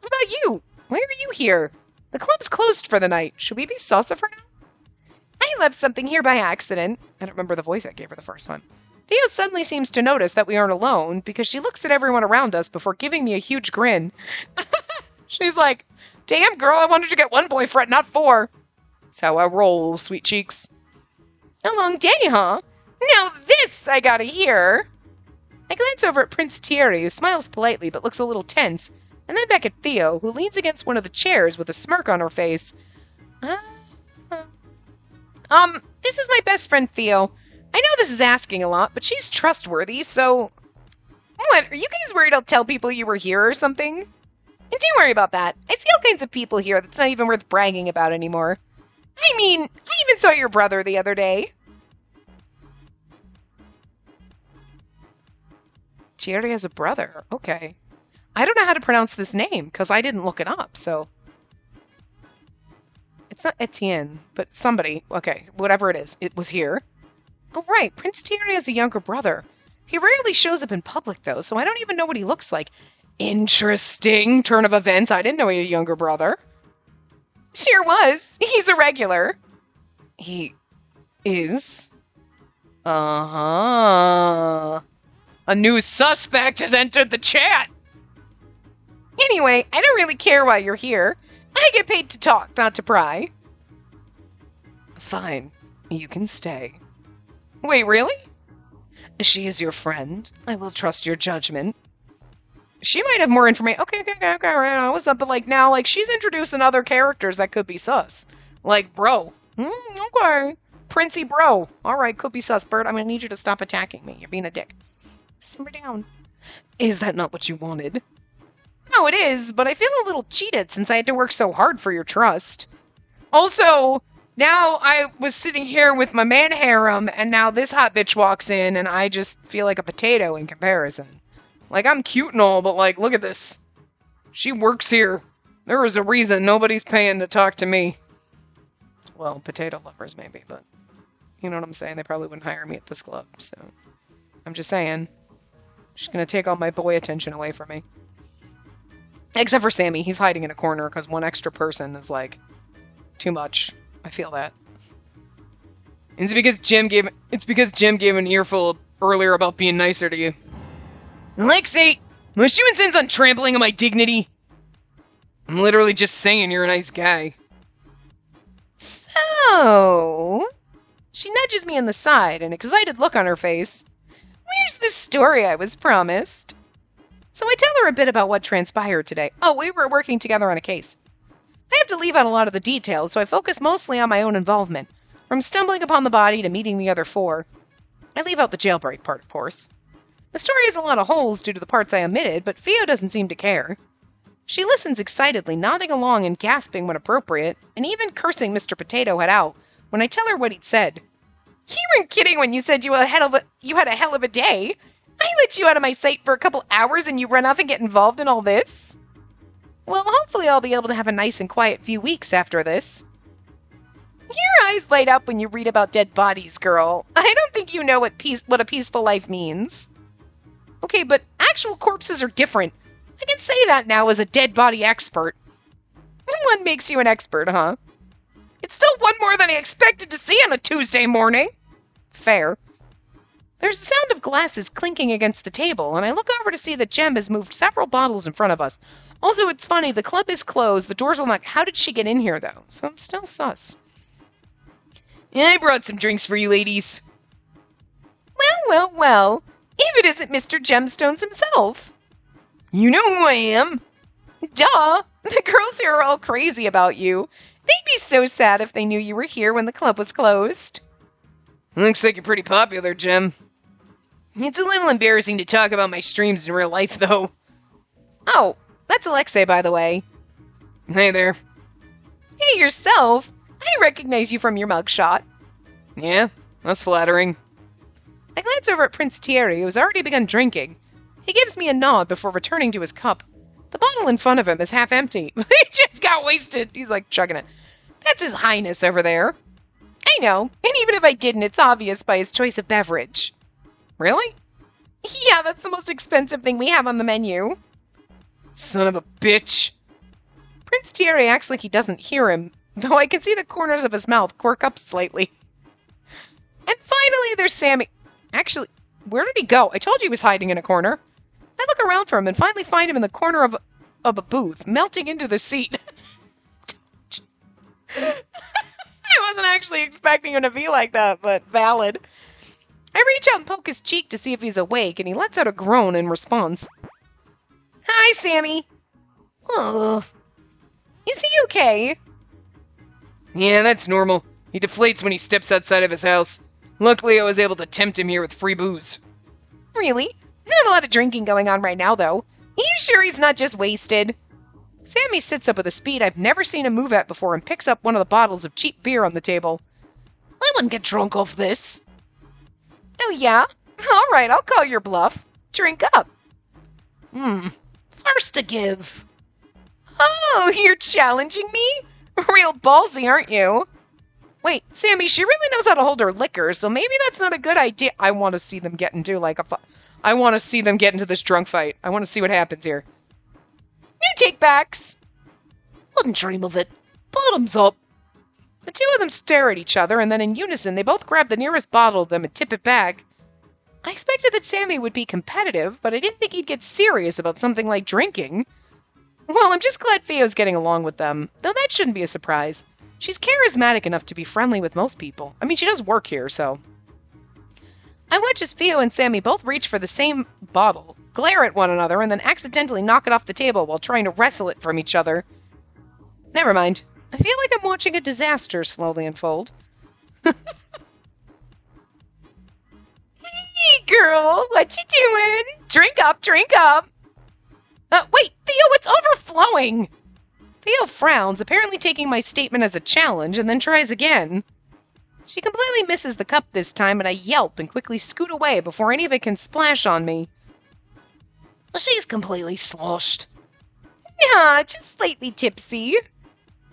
What about you? Why are you here? The club's closed for the night. Should we be sus of her now? I left something here by accident. I don't remember the voice I gave her the first time. Theo suddenly seems to notice that we aren't alone because she looks at everyone around us before giving me a huge grin. She's like, damn girl, I wanted to get 1 boyfriend, not 4. That's how I roll, sweet cheeks. A long day, huh? Now this I gotta hear. I glance over at Prince Thierry, who smiles politely but looks a little tense, and then back at Theo, who leans against one of the chairs with a smirk on her face. This is my best friend Theo. I know this is asking a lot, but she's trustworthy, so... What, are you guys worried I'll tell people you were here or something? And don't worry about that. I see all kinds of people here that's not even worth bragging about anymore. I mean, I even saw your brother the other day. Thierry has a brother. Okay. I don't know how to pronounce this name, because I didn't look it up, so... It's not Etienne, but somebody. Okay, whatever it is. It was here. Oh, right. Prince Thierry has a younger brother. He rarely shows up in public, though, so I don't even know what he looks like. Interesting turn of events. I didn't know he had a younger brother. Sure was. He's a regular. He is? Uh-huh. A new suspect has entered the chat. Anyway, I don't really care why you're here. I get paid to talk, not to pry. Fine. You can stay. Wait, really? She is your friend. I will trust your judgment. She might have more information. Okay, right, what's up? But, like, now, like, she's introducing other characters that could be sus. Like, bro. Okay. Princey bro. Alright, could be sus. Bert, I'm gonna need you to stop attacking me. You're being a dick. Simmer down. Is that not what you wanted? No, it is, but I feel a little cheated since I had to work so hard for your trust. Also, now I was sitting here with my man harem, and now this hot bitch walks in, and I just feel like a potato in comparison. Like, I'm cute and all, but, like, look at this. She works here. There is a reason nobody's paying to talk to me. Well, potato lovers maybe, but you know what I'm saying? They probably wouldn't hire me at this club, so I'm just saying. She's gonna take all my boy attention away from me. Except for Sammy. He's hiding in a corner because one extra person is, like, too much. I feel that. It's because Jim gave an earful earlier about being nicer to you. Alexei, unless you intend on trampling on my dignity, I'm literally just saying you're a nice guy. So, she nudges me in the side, an excited look on her face. Where's the story I was promised? So I tell her a bit about what transpired today. Oh, we were working together on a case. I have to leave out a lot of the details, so I focus mostly on my own involvement, from stumbling upon the body to meeting the other 4. I leave out the jailbreak part, of course. The story has a lot of holes due to the parts I omitted, but Theo doesn't seem to care. She listens excitedly, nodding along and gasping when appropriate, and even cursing Mr. Potato Head out when I tell her what he'd said. You weren't kidding when you said you had a hell of a day. I let you out of my sight for a couple hours and you run off and get involved in all this? Well, hopefully I'll be able to have a nice and quiet few weeks after this. Your eyes light up when you read about dead bodies, girl. I don't think you know what a peaceful life means. Okay, but actual corpses are different. I can say that now as a dead body expert. What makes you an expert, huh? It's still one more than I expected to see on a Tuesday morning. Fair. There's the sound of glasses clinking against the table, and I look over to see that Jem has moved several bottles in front of us. Also, it's funny, the club is closed, the doors will knock. How did she get in here, though? So I'm still sus. I brought some drinks for you ladies. Well. If it isn't Mr. Gemstones himself. You know who I am. Duh! The girls here are all crazy about you. They'd be so sad if they knew you were here when the club was closed. Looks like you're pretty popular, Gem. It's a little embarrassing to talk about my streams in real life, though. Oh, that's Alexei, by the way. Hey there. Hey, yourself. I recognize you from your mugshot. Yeah, that's flattering. I glance over at Prince Thierry, who has already begun drinking. He gives me a nod before returning to his cup. The bottle in front of him is half empty. He just got wasted. He's like chugging it. That's His Highness over there. I know, and even if I didn't, it's obvious by his choice of beverage. Really? Yeah, that's the most expensive thing we have on the menu. Son of a bitch. Prince Thierry acts like he doesn't hear him, though I can see the corners of his mouth quirk up slightly. And finally, there's Sammy. Actually, where did he go? I told you he was hiding in a corner. I look around for him and finally find him in the corner of a booth, melting into the seat. I wasn't actually expecting him to be like that, but valid. I reach out and poke his cheek to see if he's awake, and he lets out a groan in response. Hi, Sammy. Ugh. Is he okay? Yeah, that's normal. He deflates when he steps outside of his house. Luckily, I was able to tempt him here with free booze. Really? Not a lot of drinking going on right now, though. Are you sure he's not just wasted? Sammy sits up with a speed I've never seen him move at before and picks up one of the bottles of cheap beer on the table. I wouldn't get drunk off this. Oh, yeah? All right, I'll call your bluff. Drink up. First to give. Oh, you're challenging me? Real ballsy, aren't you? Wait, Sammy, she really knows how to hold her liquor, so maybe that's not a good idea. I want to see them get into I want to see them get into this drunk fight. I want to see what happens here. You take backs. Wouldn't dream of it. Bottoms up. The two of them stare at each other, and then in unison, they both grab the nearest bottle of them and tip it back. I expected that Sammy would be competitive, but I didn't think he'd get serious about something like drinking. Well, I'm just glad Theo's getting along with them, though that shouldn't be a surprise. She's charismatic enough to be friendly with most people. I mean, she does work here, so. I watch as Theo and Sammy both reach for the same bottle, glare at one another, and then accidentally knock it off the table while trying to wrestle it from each other. Never mind. I feel like I'm watching a disaster slowly unfold. Hey, girl, what you doing? Drink up, drink up. Wait, Theo, it's overflowing. Theo frowns, apparently taking my statement as a challenge, and then tries again. She completely misses the cup this time, and I yelp and quickly scoot away before any of it can splash on me. She's completely sloshed. Nah, just slightly tipsy.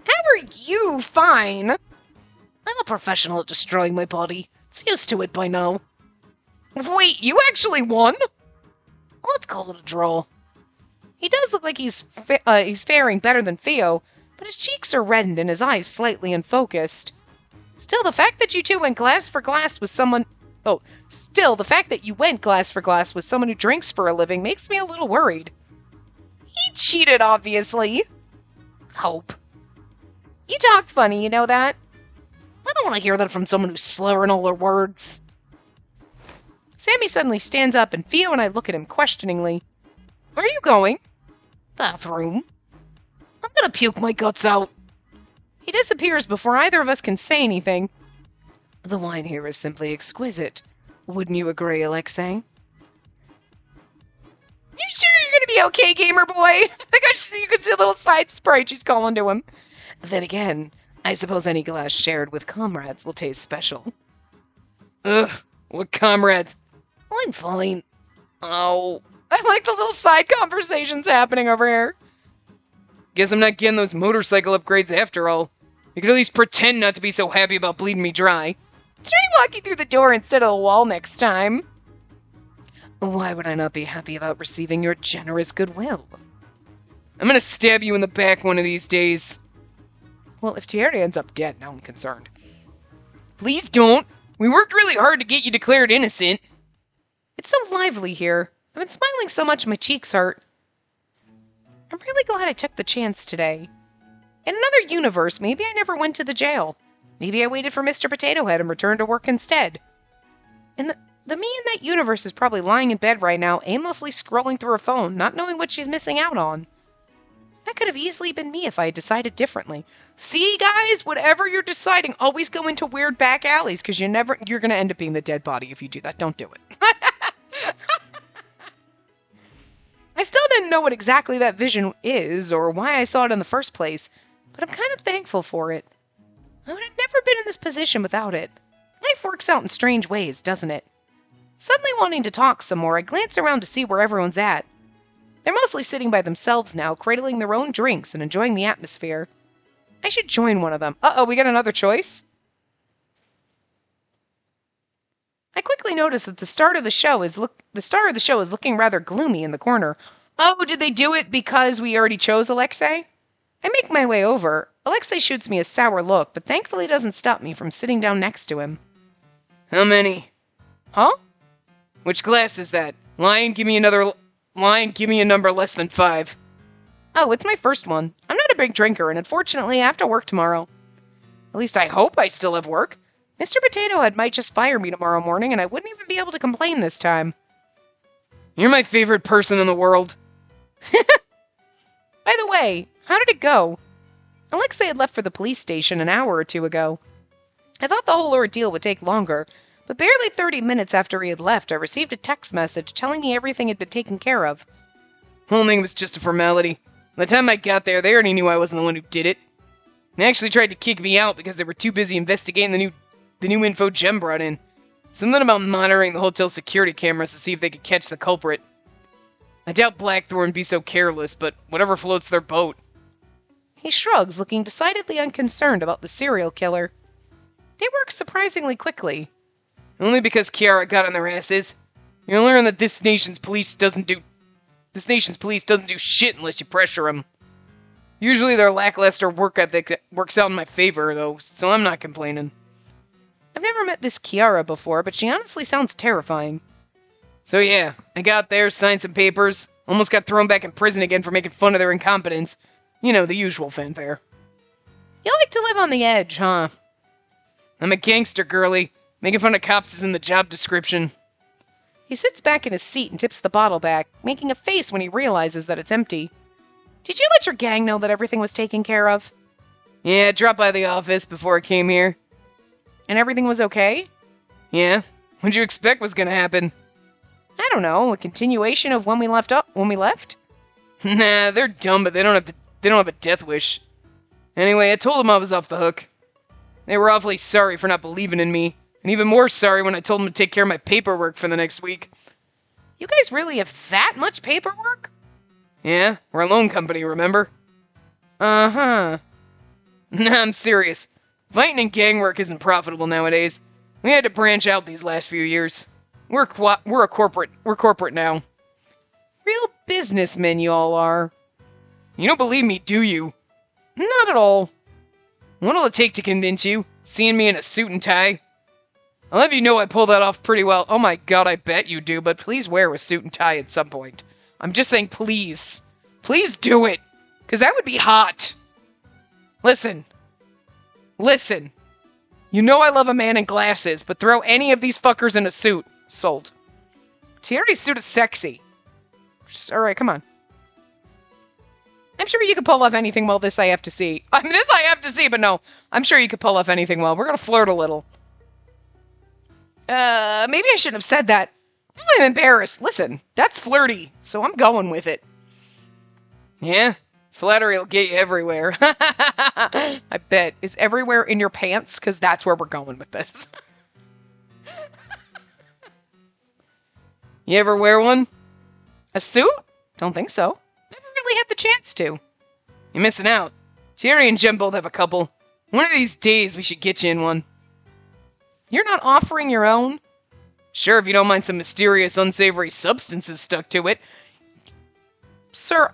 How are you? Fine. I'm a professional at destroying my body. It's used to it by now. Wait, you actually won? Let's call it a draw. He does look like he's faring better than Theo, but his cheeks are reddened and his eyes slightly unfocused. Still, the fact that you two went glass for glass with someone... the fact that you went glass for glass with someone who drinks for a living makes me a little worried. He cheated, obviously. Hope. You talk funny, you know that? I don't want to hear that from someone who's slurring all her words. Sammy suddenly stands up, and Theo and I look at him questioningly. Where are you going? Bathroom. I'm gonna puke my guts out. He disappears before either of us can say anything. The wine here is simply exquisite. Wouldn't you agree, Alexei? You sure you're gonna be okay, gamer boy? You can see a little side sprite she's calling to him. Then again, I suppose any glass shared with comrades will taste special. Ugh, what comrades? I'm fine. Oh, I like the little side conversations happening over here. Guess I'm not getting those motorcycle upgrades after all. You could at least pretend not to be so happy about bleeding me dry. Try walking through the door instead of the wall next time. Why would I not be happy about receiving your generous goodwill? I'm gonna stab you in the back one of these days. Well, if Thierry ends up dead, now I'm concerned. Please don't. We worked really hard to get you declared innocent. It's so lively here. I've been smiling so much my cheeks hurt. I'm really glad I took the chance today. In another universe, maybe I never went to the jail. Maybe I waited for Mr. Potato Head and returned to work instead. And the me in that universe is probably lying in bed right now, aimlessly scrolling through her phone, not knowing what she's missing out on. That could have easily been me if I had decided differently. See, guys, whatever you're deciding, always go into weird back alleys, because you're going to end up being the dead body if you do that. Don't do it. I still didn't know what exactly that vision is, or why I saw it in the first place, but I'm kind of thankful for it. I would have never been in this position without it. Life works out in strange ways, doesn't it? Suddenly wanting to talk some more, I glance around to see where everyone's at. They're mostly sitting by themselves now, cradling their own drinks and enjoying the atmosphere. I should join one of them. Uh-oh, we got another choice? I quickly notice that the star of the show is looking rather gloomy in the corner. Oh, did they do it because we already chose Alexei? I make my way over. Alexei shoots me a sour look, but thankfully doesn't stop me from sitting down next to him. How many? Huh? Which glass is that? Lion, give me a number less than 5. Oh, it's my first one. I'm not a big drinker, and unfortunately I have to work tomorrow. At least I hope I still have work. Mr. Potato Head might just fire me tomorrow morning, and I wouldn't even be able to complain this time. You're my favorite person in the world. By the way, how did it go? Alexei had left for the police station an hour or two ago. I thought the whole ordeal would take longer, but barely 30 minutes after he had left, I received a text message telling me everything had been taken care of. Whole thing was just a formality. By the time I got there, they already knew I wasn't the one who did it. They actually tried to kick me out because they were too busy investigating the new info Jem brought in. Something about monitoring the hotel security cameras to see if they could catch the culprit. I doubt Blackthorn would be so careless, but whatever floats their boat. He shrugs, looking decidedly unconcerned about the serial killer. They work surprisingly quickly. Only because Kiara got on their asses. You'll learn that this nation's police doesn't do shit unless you pressure them. Usually their lackluster work ethic works out in my favor, though, so I'm not complaining. I've never met this Kiara before, but she honestly sounds terrifying. So yeah, I got there, signed some papers, almost got thrown back in prison again for making fun of their incompetence. You know, the usual fanfare. You like to live on the edge, huh? I'm a gangster, girlie. Making fun of cops is in the job description. He sits back in his seat and tips the bottle back, making a face when he realizes that it's empty. Did you let your gang know that everything was taken care of? Yeah, I dropped by the office before I came here. And everything was okay? Yeah. What'd you expect was gonna happen? I don't know, a continuation of when we left? Nah, they're dumb, but they don't have a death wish. Anyway, I told them I was off the hook. They were awfully sorry for not believing in me, and even more sorry when I told them to take care of my paperwork for the next week. You guys really have that much paperwork? Yeah, we're a loan company, remember? Uh-huh. Nah, I'm serious. Fighting and gang work isn't profitable nowadays. We had to branch out these last few years. We're corporate now. Real businessmen you all are. You don't believe me, do you? Not at all. What'll it take to convince you? Seeing me in a suit and tie? I'll have you know I pull that off pretty well. Oh my god, I bet you do, but please wear a suit and tie at some point. I'm just saying please. Please do it, because that would be hot. Listen. You know I love a man in glasses, but throw any of these fuckers in a suit. Sold. Thierry's suit is sexy. Alright, come on. I'm sure you could pull off anything well. This I have to see. This I have to see, but no. I'm sure you could pull off anything well. We're gonna flirt a little. Maybe I shouldn't have said that. Now I'm embarrassed. Listen, that's flirty, so I'm going with it. Yeah? Flattery will get you everywhere. I bet. Is everywhere in your pants? Because that's where we're going with this. You ever wear one? A suit? Don't think so. Never really had the chance to. You're missing out. Jerry and Jem both have a couple. One of these days we should get you in one. You're not offering your own? Sure, if you don't mind some mysterious, unsavory substances stuck to it. Sir,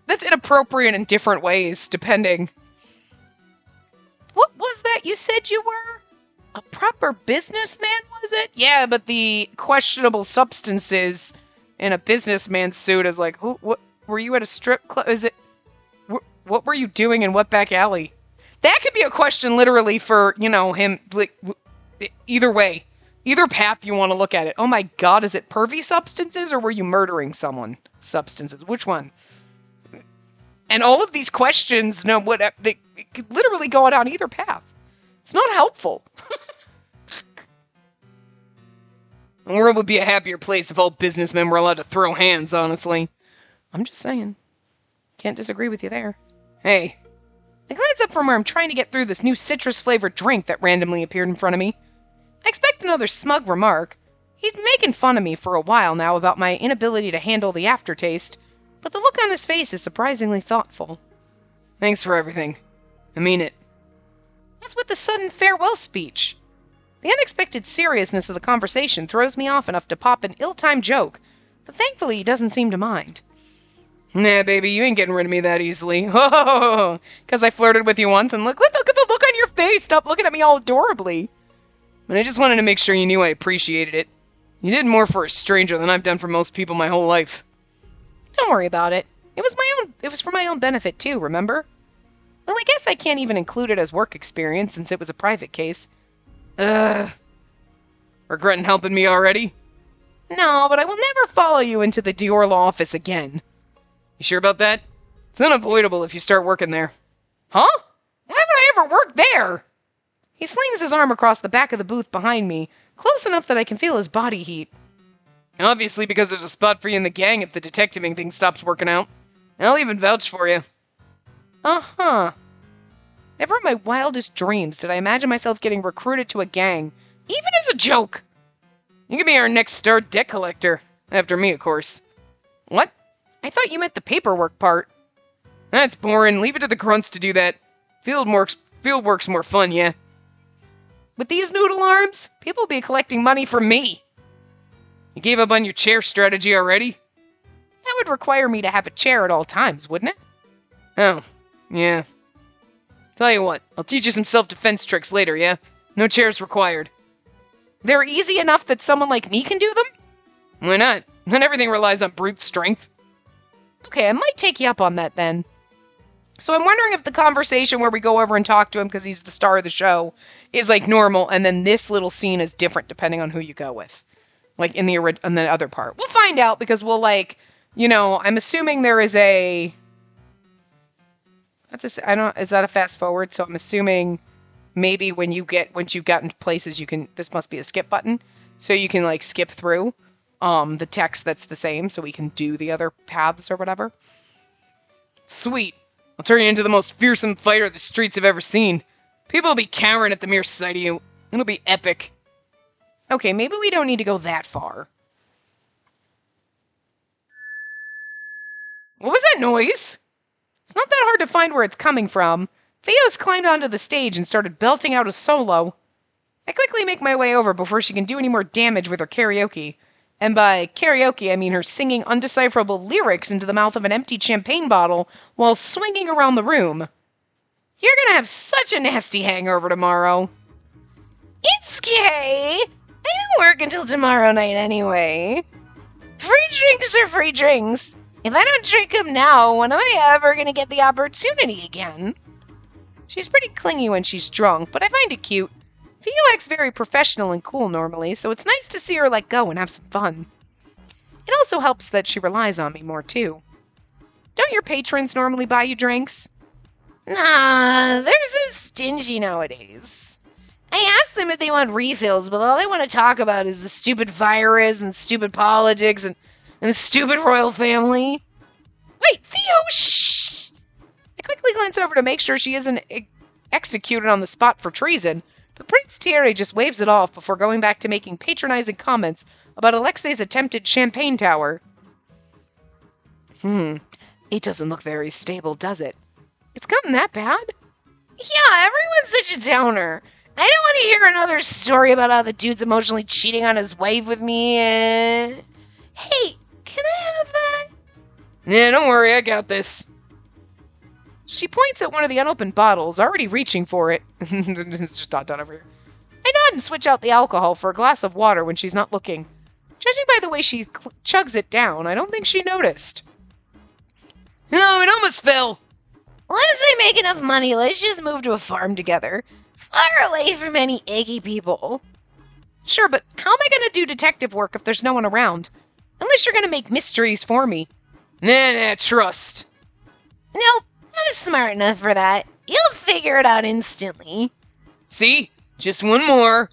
that's inappropriate in different ways, depending. What was that you said you were? A proper businessman, was it? Yeah, but the questionable substances in a businessman's suit is like, who? What? Were you at a strip club? Is it? What were you doing in what back alley? That could be a question, literally, for him. Like, either way, either path you want to look at it. Oh my God, is it pervy substances or were you murdering someone? Substances, which one? And all of these questions, they could literally go down either path. It's not helpful. The world would be a happier place if all businessmen were allowed to throw hands, honestly. I'm just saying. Can't disagree with you there. Hey. I glance up from where I'm trying to get through this new citrus-flavored drink that randomly appeared in front of me. I expect another smug remark. He's been making fun of me for a while now about my inability to handle the aftertaste, but the look on his face is surprisingly thoughtful. Thanks for everything. I mean it. What's with the sudden farewell speech? The unexpected seriousness of the conversation throws me off enough to pop an ill-timed joke, but thankfully he doesn't seem to mind. Nah, baby, you ain't getting rid of me that easily. Oh, because I flirted with you once, and look at the look on your face. Stop looking at me all adorably. But I just wanted to make sure you knew I appreciated it. You did more for a stranger than I've done for most people my whole life. Don't worry about it. It was for my own benefit too, remember? Well, I guess I can't even include it as work experience since it was a private case. Regretting helping me already? No, but I will never follow you into the Dior law office again. You sure about that? It's unavoidable if you start working there. Huh? Why would I ever work there? He slings his arm across the back of the booth behind me, close enough that I can feel his body heat. Obviously because there's a spot for you in the gang if the detectiving thing stops working out. I'll even vouch for you. Uh-huh. Never in my wildest dreams did I imagine myself getting recruited to a gang, even as a joke. You could be our next star debt collector. After me, of course. What? I thought you meant the paperwork part. That's boring. Leave it to the grunts to do that. Fieldwork's more fun, yeah. With these noodle arms, people will be collecting money from me. You gave up on your chair strategy already? That would require me to have a chair at all times, wouldn't it? Oh, yeah. Tell you what, I'll teach you some self-defense tricks later, yeah? No chairs required. They're easy enough that someone like me can do them? Why not? Not everything relies on brute strength. Okay, I might take you up on that then. So I'm wondering if the conversation where we go over and talk to him because he's the star of the show is like normal, and then this little scene is different depending on who you go with. Like in the other part. We'll find out because we'll I'm assuming there is a... is that a fast forward? So I'm assuming maybe once you've gotten places this must be a skip button. So you can skip through the text that's the same so we can do the other paths or whatever. Sweet. I'll turn you into the most fearsome fighter the streets have ever seen. People will be cowering at the mere sight of you. It'll be epic. Okay, maybe we don't need to go that far. What was that noise? It's not that hard to find where it's coming from. Theos climbed onto the stage and started belting out a solo. I quickly make my way over before she can do any more damage with her karaoke. And by karaoke, I mean her singing undecipherable lyrics into the mouth of an empty champagne bottle while swinging around the room. You're gonna have such a nasty hangover tomorrow. It's gay. I don't work until tomorrow night anyway. Free drinks are free drinks. If I don't drink them now, when am I ever gonna get the opportunity again? She's pretty clingy when she's drunk, but I find it cute. Theo acts very professional and cool normally, so it's nice to see her let go and have some fun. It also helps that she relies on me more, too. Don't your patrons normally buy you drinks? Nah, they're so stingy nowadays. I ask them if they want refills, but all they want to talk about is the stupid virus and stupid politics and the stupid royal family. Wait, Theo, shh! I quickly glance over to make sure she isn't executed on the spot for treason, but Prince Thierry just waves it off before going back to making patronizing comments about Alexei's attempted champagne tower. It doesn't look very stable, does it? It's gotten that bad? Yeah, everyone's such a downer. I don't want to hear another story about how the dude's emotionally cheating on his wife with me. Hey, can I have that? Yeah, don't worry, I got this. She points at one of the unopened bottles, already reaching for it. It's just not done over here. I nod and switch out the alcohol for a glass of water when she's not looking. Judging by the way she chugs it down, I don't think she noticed. No, it almost fell. Once I make enough money, let's just move to a farm together. Far away from any icky people. Sure, but how am I going to do detective work if there's no one around? Unless you're going to make mysteries for me. Nah, trust. Nope, not smart enough for that. You'll figure it out instantly. See? Just one more.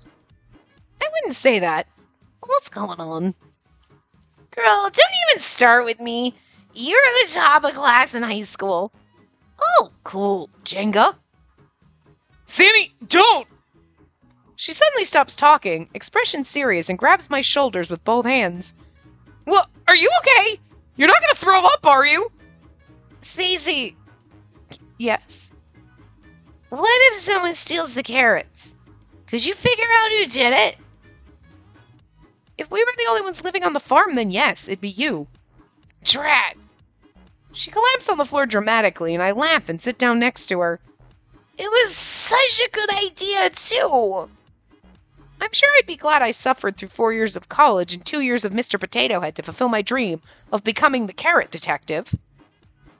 I wouldn't say that. What's going on? Girl, don't even start with me. You're the top of class in high school. Oh, cool. Jenga? Sammy, don't! She suddenly stops talking, expression serious, and grabs my shoulders with both hands. Well, are you okay? You're not gonna throw up, are you? Spacey, Yes. what if someone steals the carrots? Could you figure out who did it? If we were the only ones living on the farm, then yes, it'd be you. Drat. She collapsed on the floor dramatically, and I laugh and sit down next to her. It was such a good idea, too. I'm sure I'd be glad I suffered through 4 years of college and 2 years of Mr. Potato Head to fulfill my dream of becoming the carrot detective.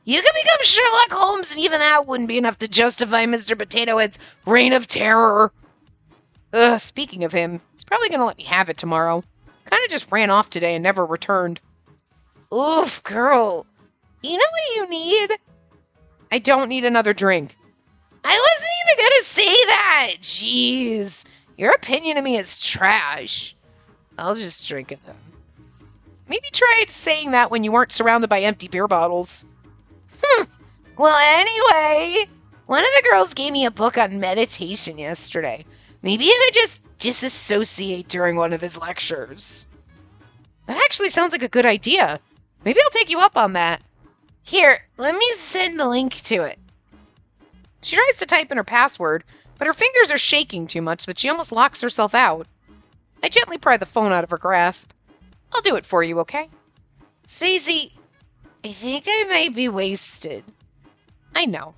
You could become Sherlock Holmes, and even that wouldn't be enough to justify Mr. Potato Head's reign of terror. Speaking of him, he's probably going to let me have it tomorrow. Kind of just ran off today and never returned. Oof, girl. You know what you need? I don't need another drink. I wasn't even gonna say that. Jeez. Your opinion of me is trash. I'll just drink it then. Maybe try saying that when you weren't surrounded by empty beer bottles. Well, anyway, one of the girls gave me a book on meditation yesterday. Maybe you could just disassociate during one of his lectures. That actually sounds like a good idea. Maybe I'll take you up on that. Here, let me send the link to it. She tries to type in her password, but her fingers are shaking too much that she almost locks herself out. I gently pry the phone out of her grasp. I'll do it for you, okay? Spacey, I think I might be wasted. I know.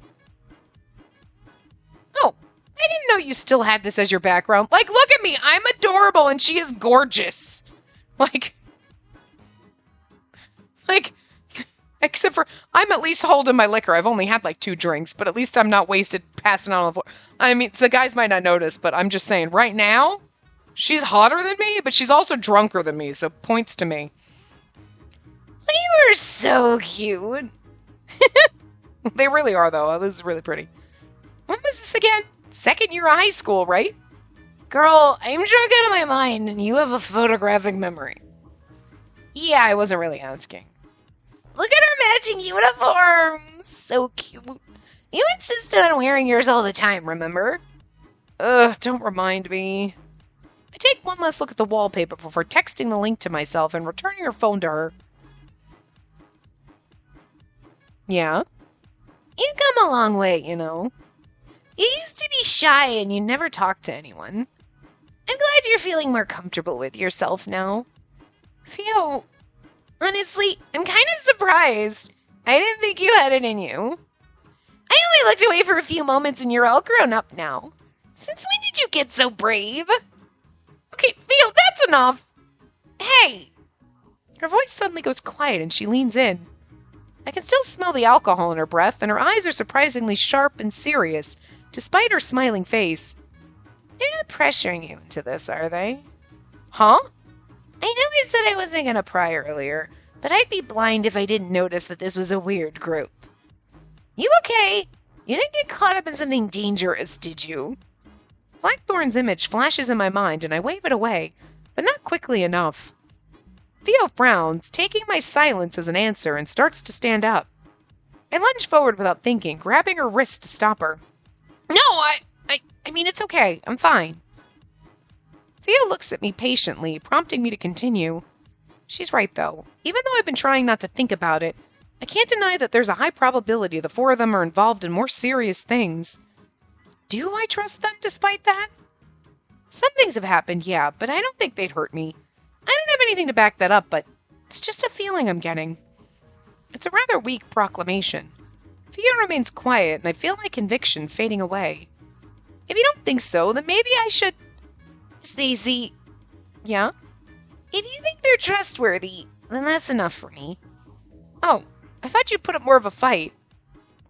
Oh, I didn't know you still had this as your background. Like, look at me! I'm adorable and she is gorgeous! Like, except for, I'm at least holding my liquor. I've only had like 2 drinks, but at least I'm not wasted passing out on the floor. I mean, the guys might not notice, but I'm just saying, right now, she's hotter than me, but she's also drunker than me, so points to me. You were so cute. They really are, though. This is really pretty. When was this again? 2nd year of high school, right? Girl, I'm drunk out of my mind, and you have a photographic memory. Yeah, I wasn't really asking. Look at our matching uniforms. So cute. You insisted on wearing yours all the time, remember? Ugh, don't remind me. I take one last look at the wallpaper before texting the link to myself and returning her phone to her. Yeah? You've come a long way, you know. You used to be shy and you never talked to anyone. I'm glad you're feeling more comfortable with yourself now. Theo, honestly, I'm kind of surprised. I didn't think you had it in you. I only looked away for a few moments and you're all grown up now. Since when did you get so brave? Okay, Theo, that's enough! Hey! Her voice suddenly goes quiet and she leans in. I can still smell the alcohol in her breath, and her eyes are surprisingly sharp and serious, despite her smiling face. They're not pressuring you into this, are they? Huh? I know I said I wasn't going to pry earlier, but I'd be blind if I didn't notice that this was a weird group. You okay? You didn't get caught up in something dangerous, did you? Blackthorn's image flashes in my mind, and I wave it away, but not quickly enough. Theo frowns, taking my silence as an answer, and starts to stand up. I lunge forward without thinking, grabbing her wrist to stop her. No, I mean, it's okay. I'm fine. Theo looks at me patiently, prompting me to continue. She's right, though. Even though I've been trying not to think about it, I can't deny that there's a high probability the 4 of them are involved in more serious things. Do I trust them despite that? Some things have happened, yeah, but I don't think they'd hurt me. I don't have anything to back that up, but it's just a feeling I'm getting. It's a rather weak proclamation. Theo remains quiet, and I feel my conviction fading away. If you don't think so, then maybe I should... Stacy, Yeah? if you think they're trustworthy, then that's enough for me. Oh, I thought you'd put up more of a fight.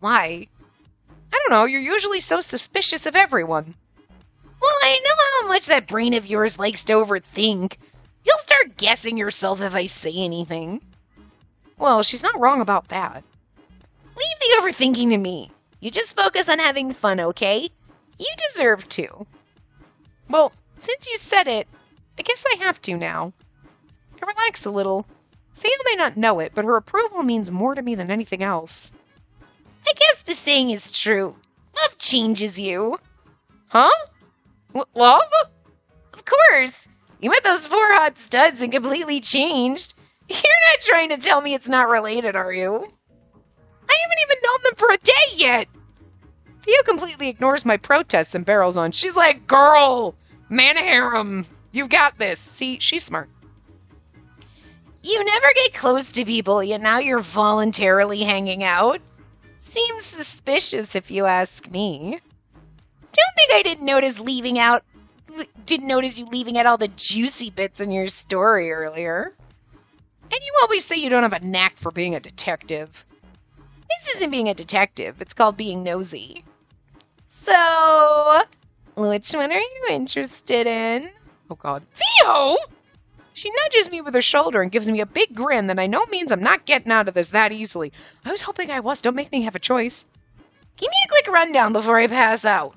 Why? I don't know, you're usually so suspicious of everyone. Well, I know how much that brain of yours likes to overthink. You'll start guessing yourself if I say anything. Well, she's not wrong about that. Leave the overthinking to me. You just focus on having fun, okay? You deserve to. Well, since you said it, I guess I have to now. I relax a little. Thea may not know it, but her approval means more to me than anything else. I guess the saying is true. Love changes you. Huh? Love? Of course. You met those 4 hot studs and completely changed. You're not trying to tell me it's not related, are you? I haven't even known them for a day yet. Theo completely ignores my protests and barrels on. She's like, girl, man harem, you got this. See, she's smart. You never get close to people, yet now you're voluntarily hanging out. Seems suspicious if you ask me. Don't think I didn't notice you leaving out all the juicy bits in your story earlier. And you always say you don't have a knack for being a detective. This isn't being a detective, it's called being nosy. So, which one are you interested in? Oh, God. Theo! She nudges me with her shoulder and gives me a big grin that I know means I'm not getting out of this that easily. I was hoping I was. Don't make me have a choice. Give me a quick rundown before I pass out.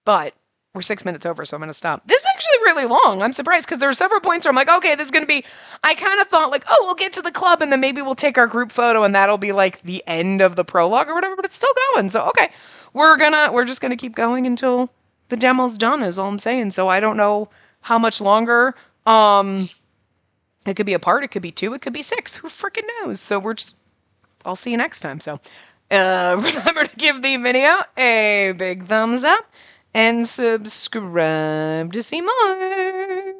But we're 6 minutes over, so I'm going to stop. This is actually really long. I'm surprised because there were several points where I'm like, okay, this is going to be... I kind of thought like, oh, we'll get to the club and then maybe we'll take our group photo and that'll be like the end of the prologue or whatever, but it's still going. So, okay, we're just going to keep going until the demo's done is all I'm saying. So I don't know how much longer. It could be a part, it could be 2, it could be 6. Who freaking knows? So I'll see you next time. So remember to give the video a big thumbs up and subscribe to see more.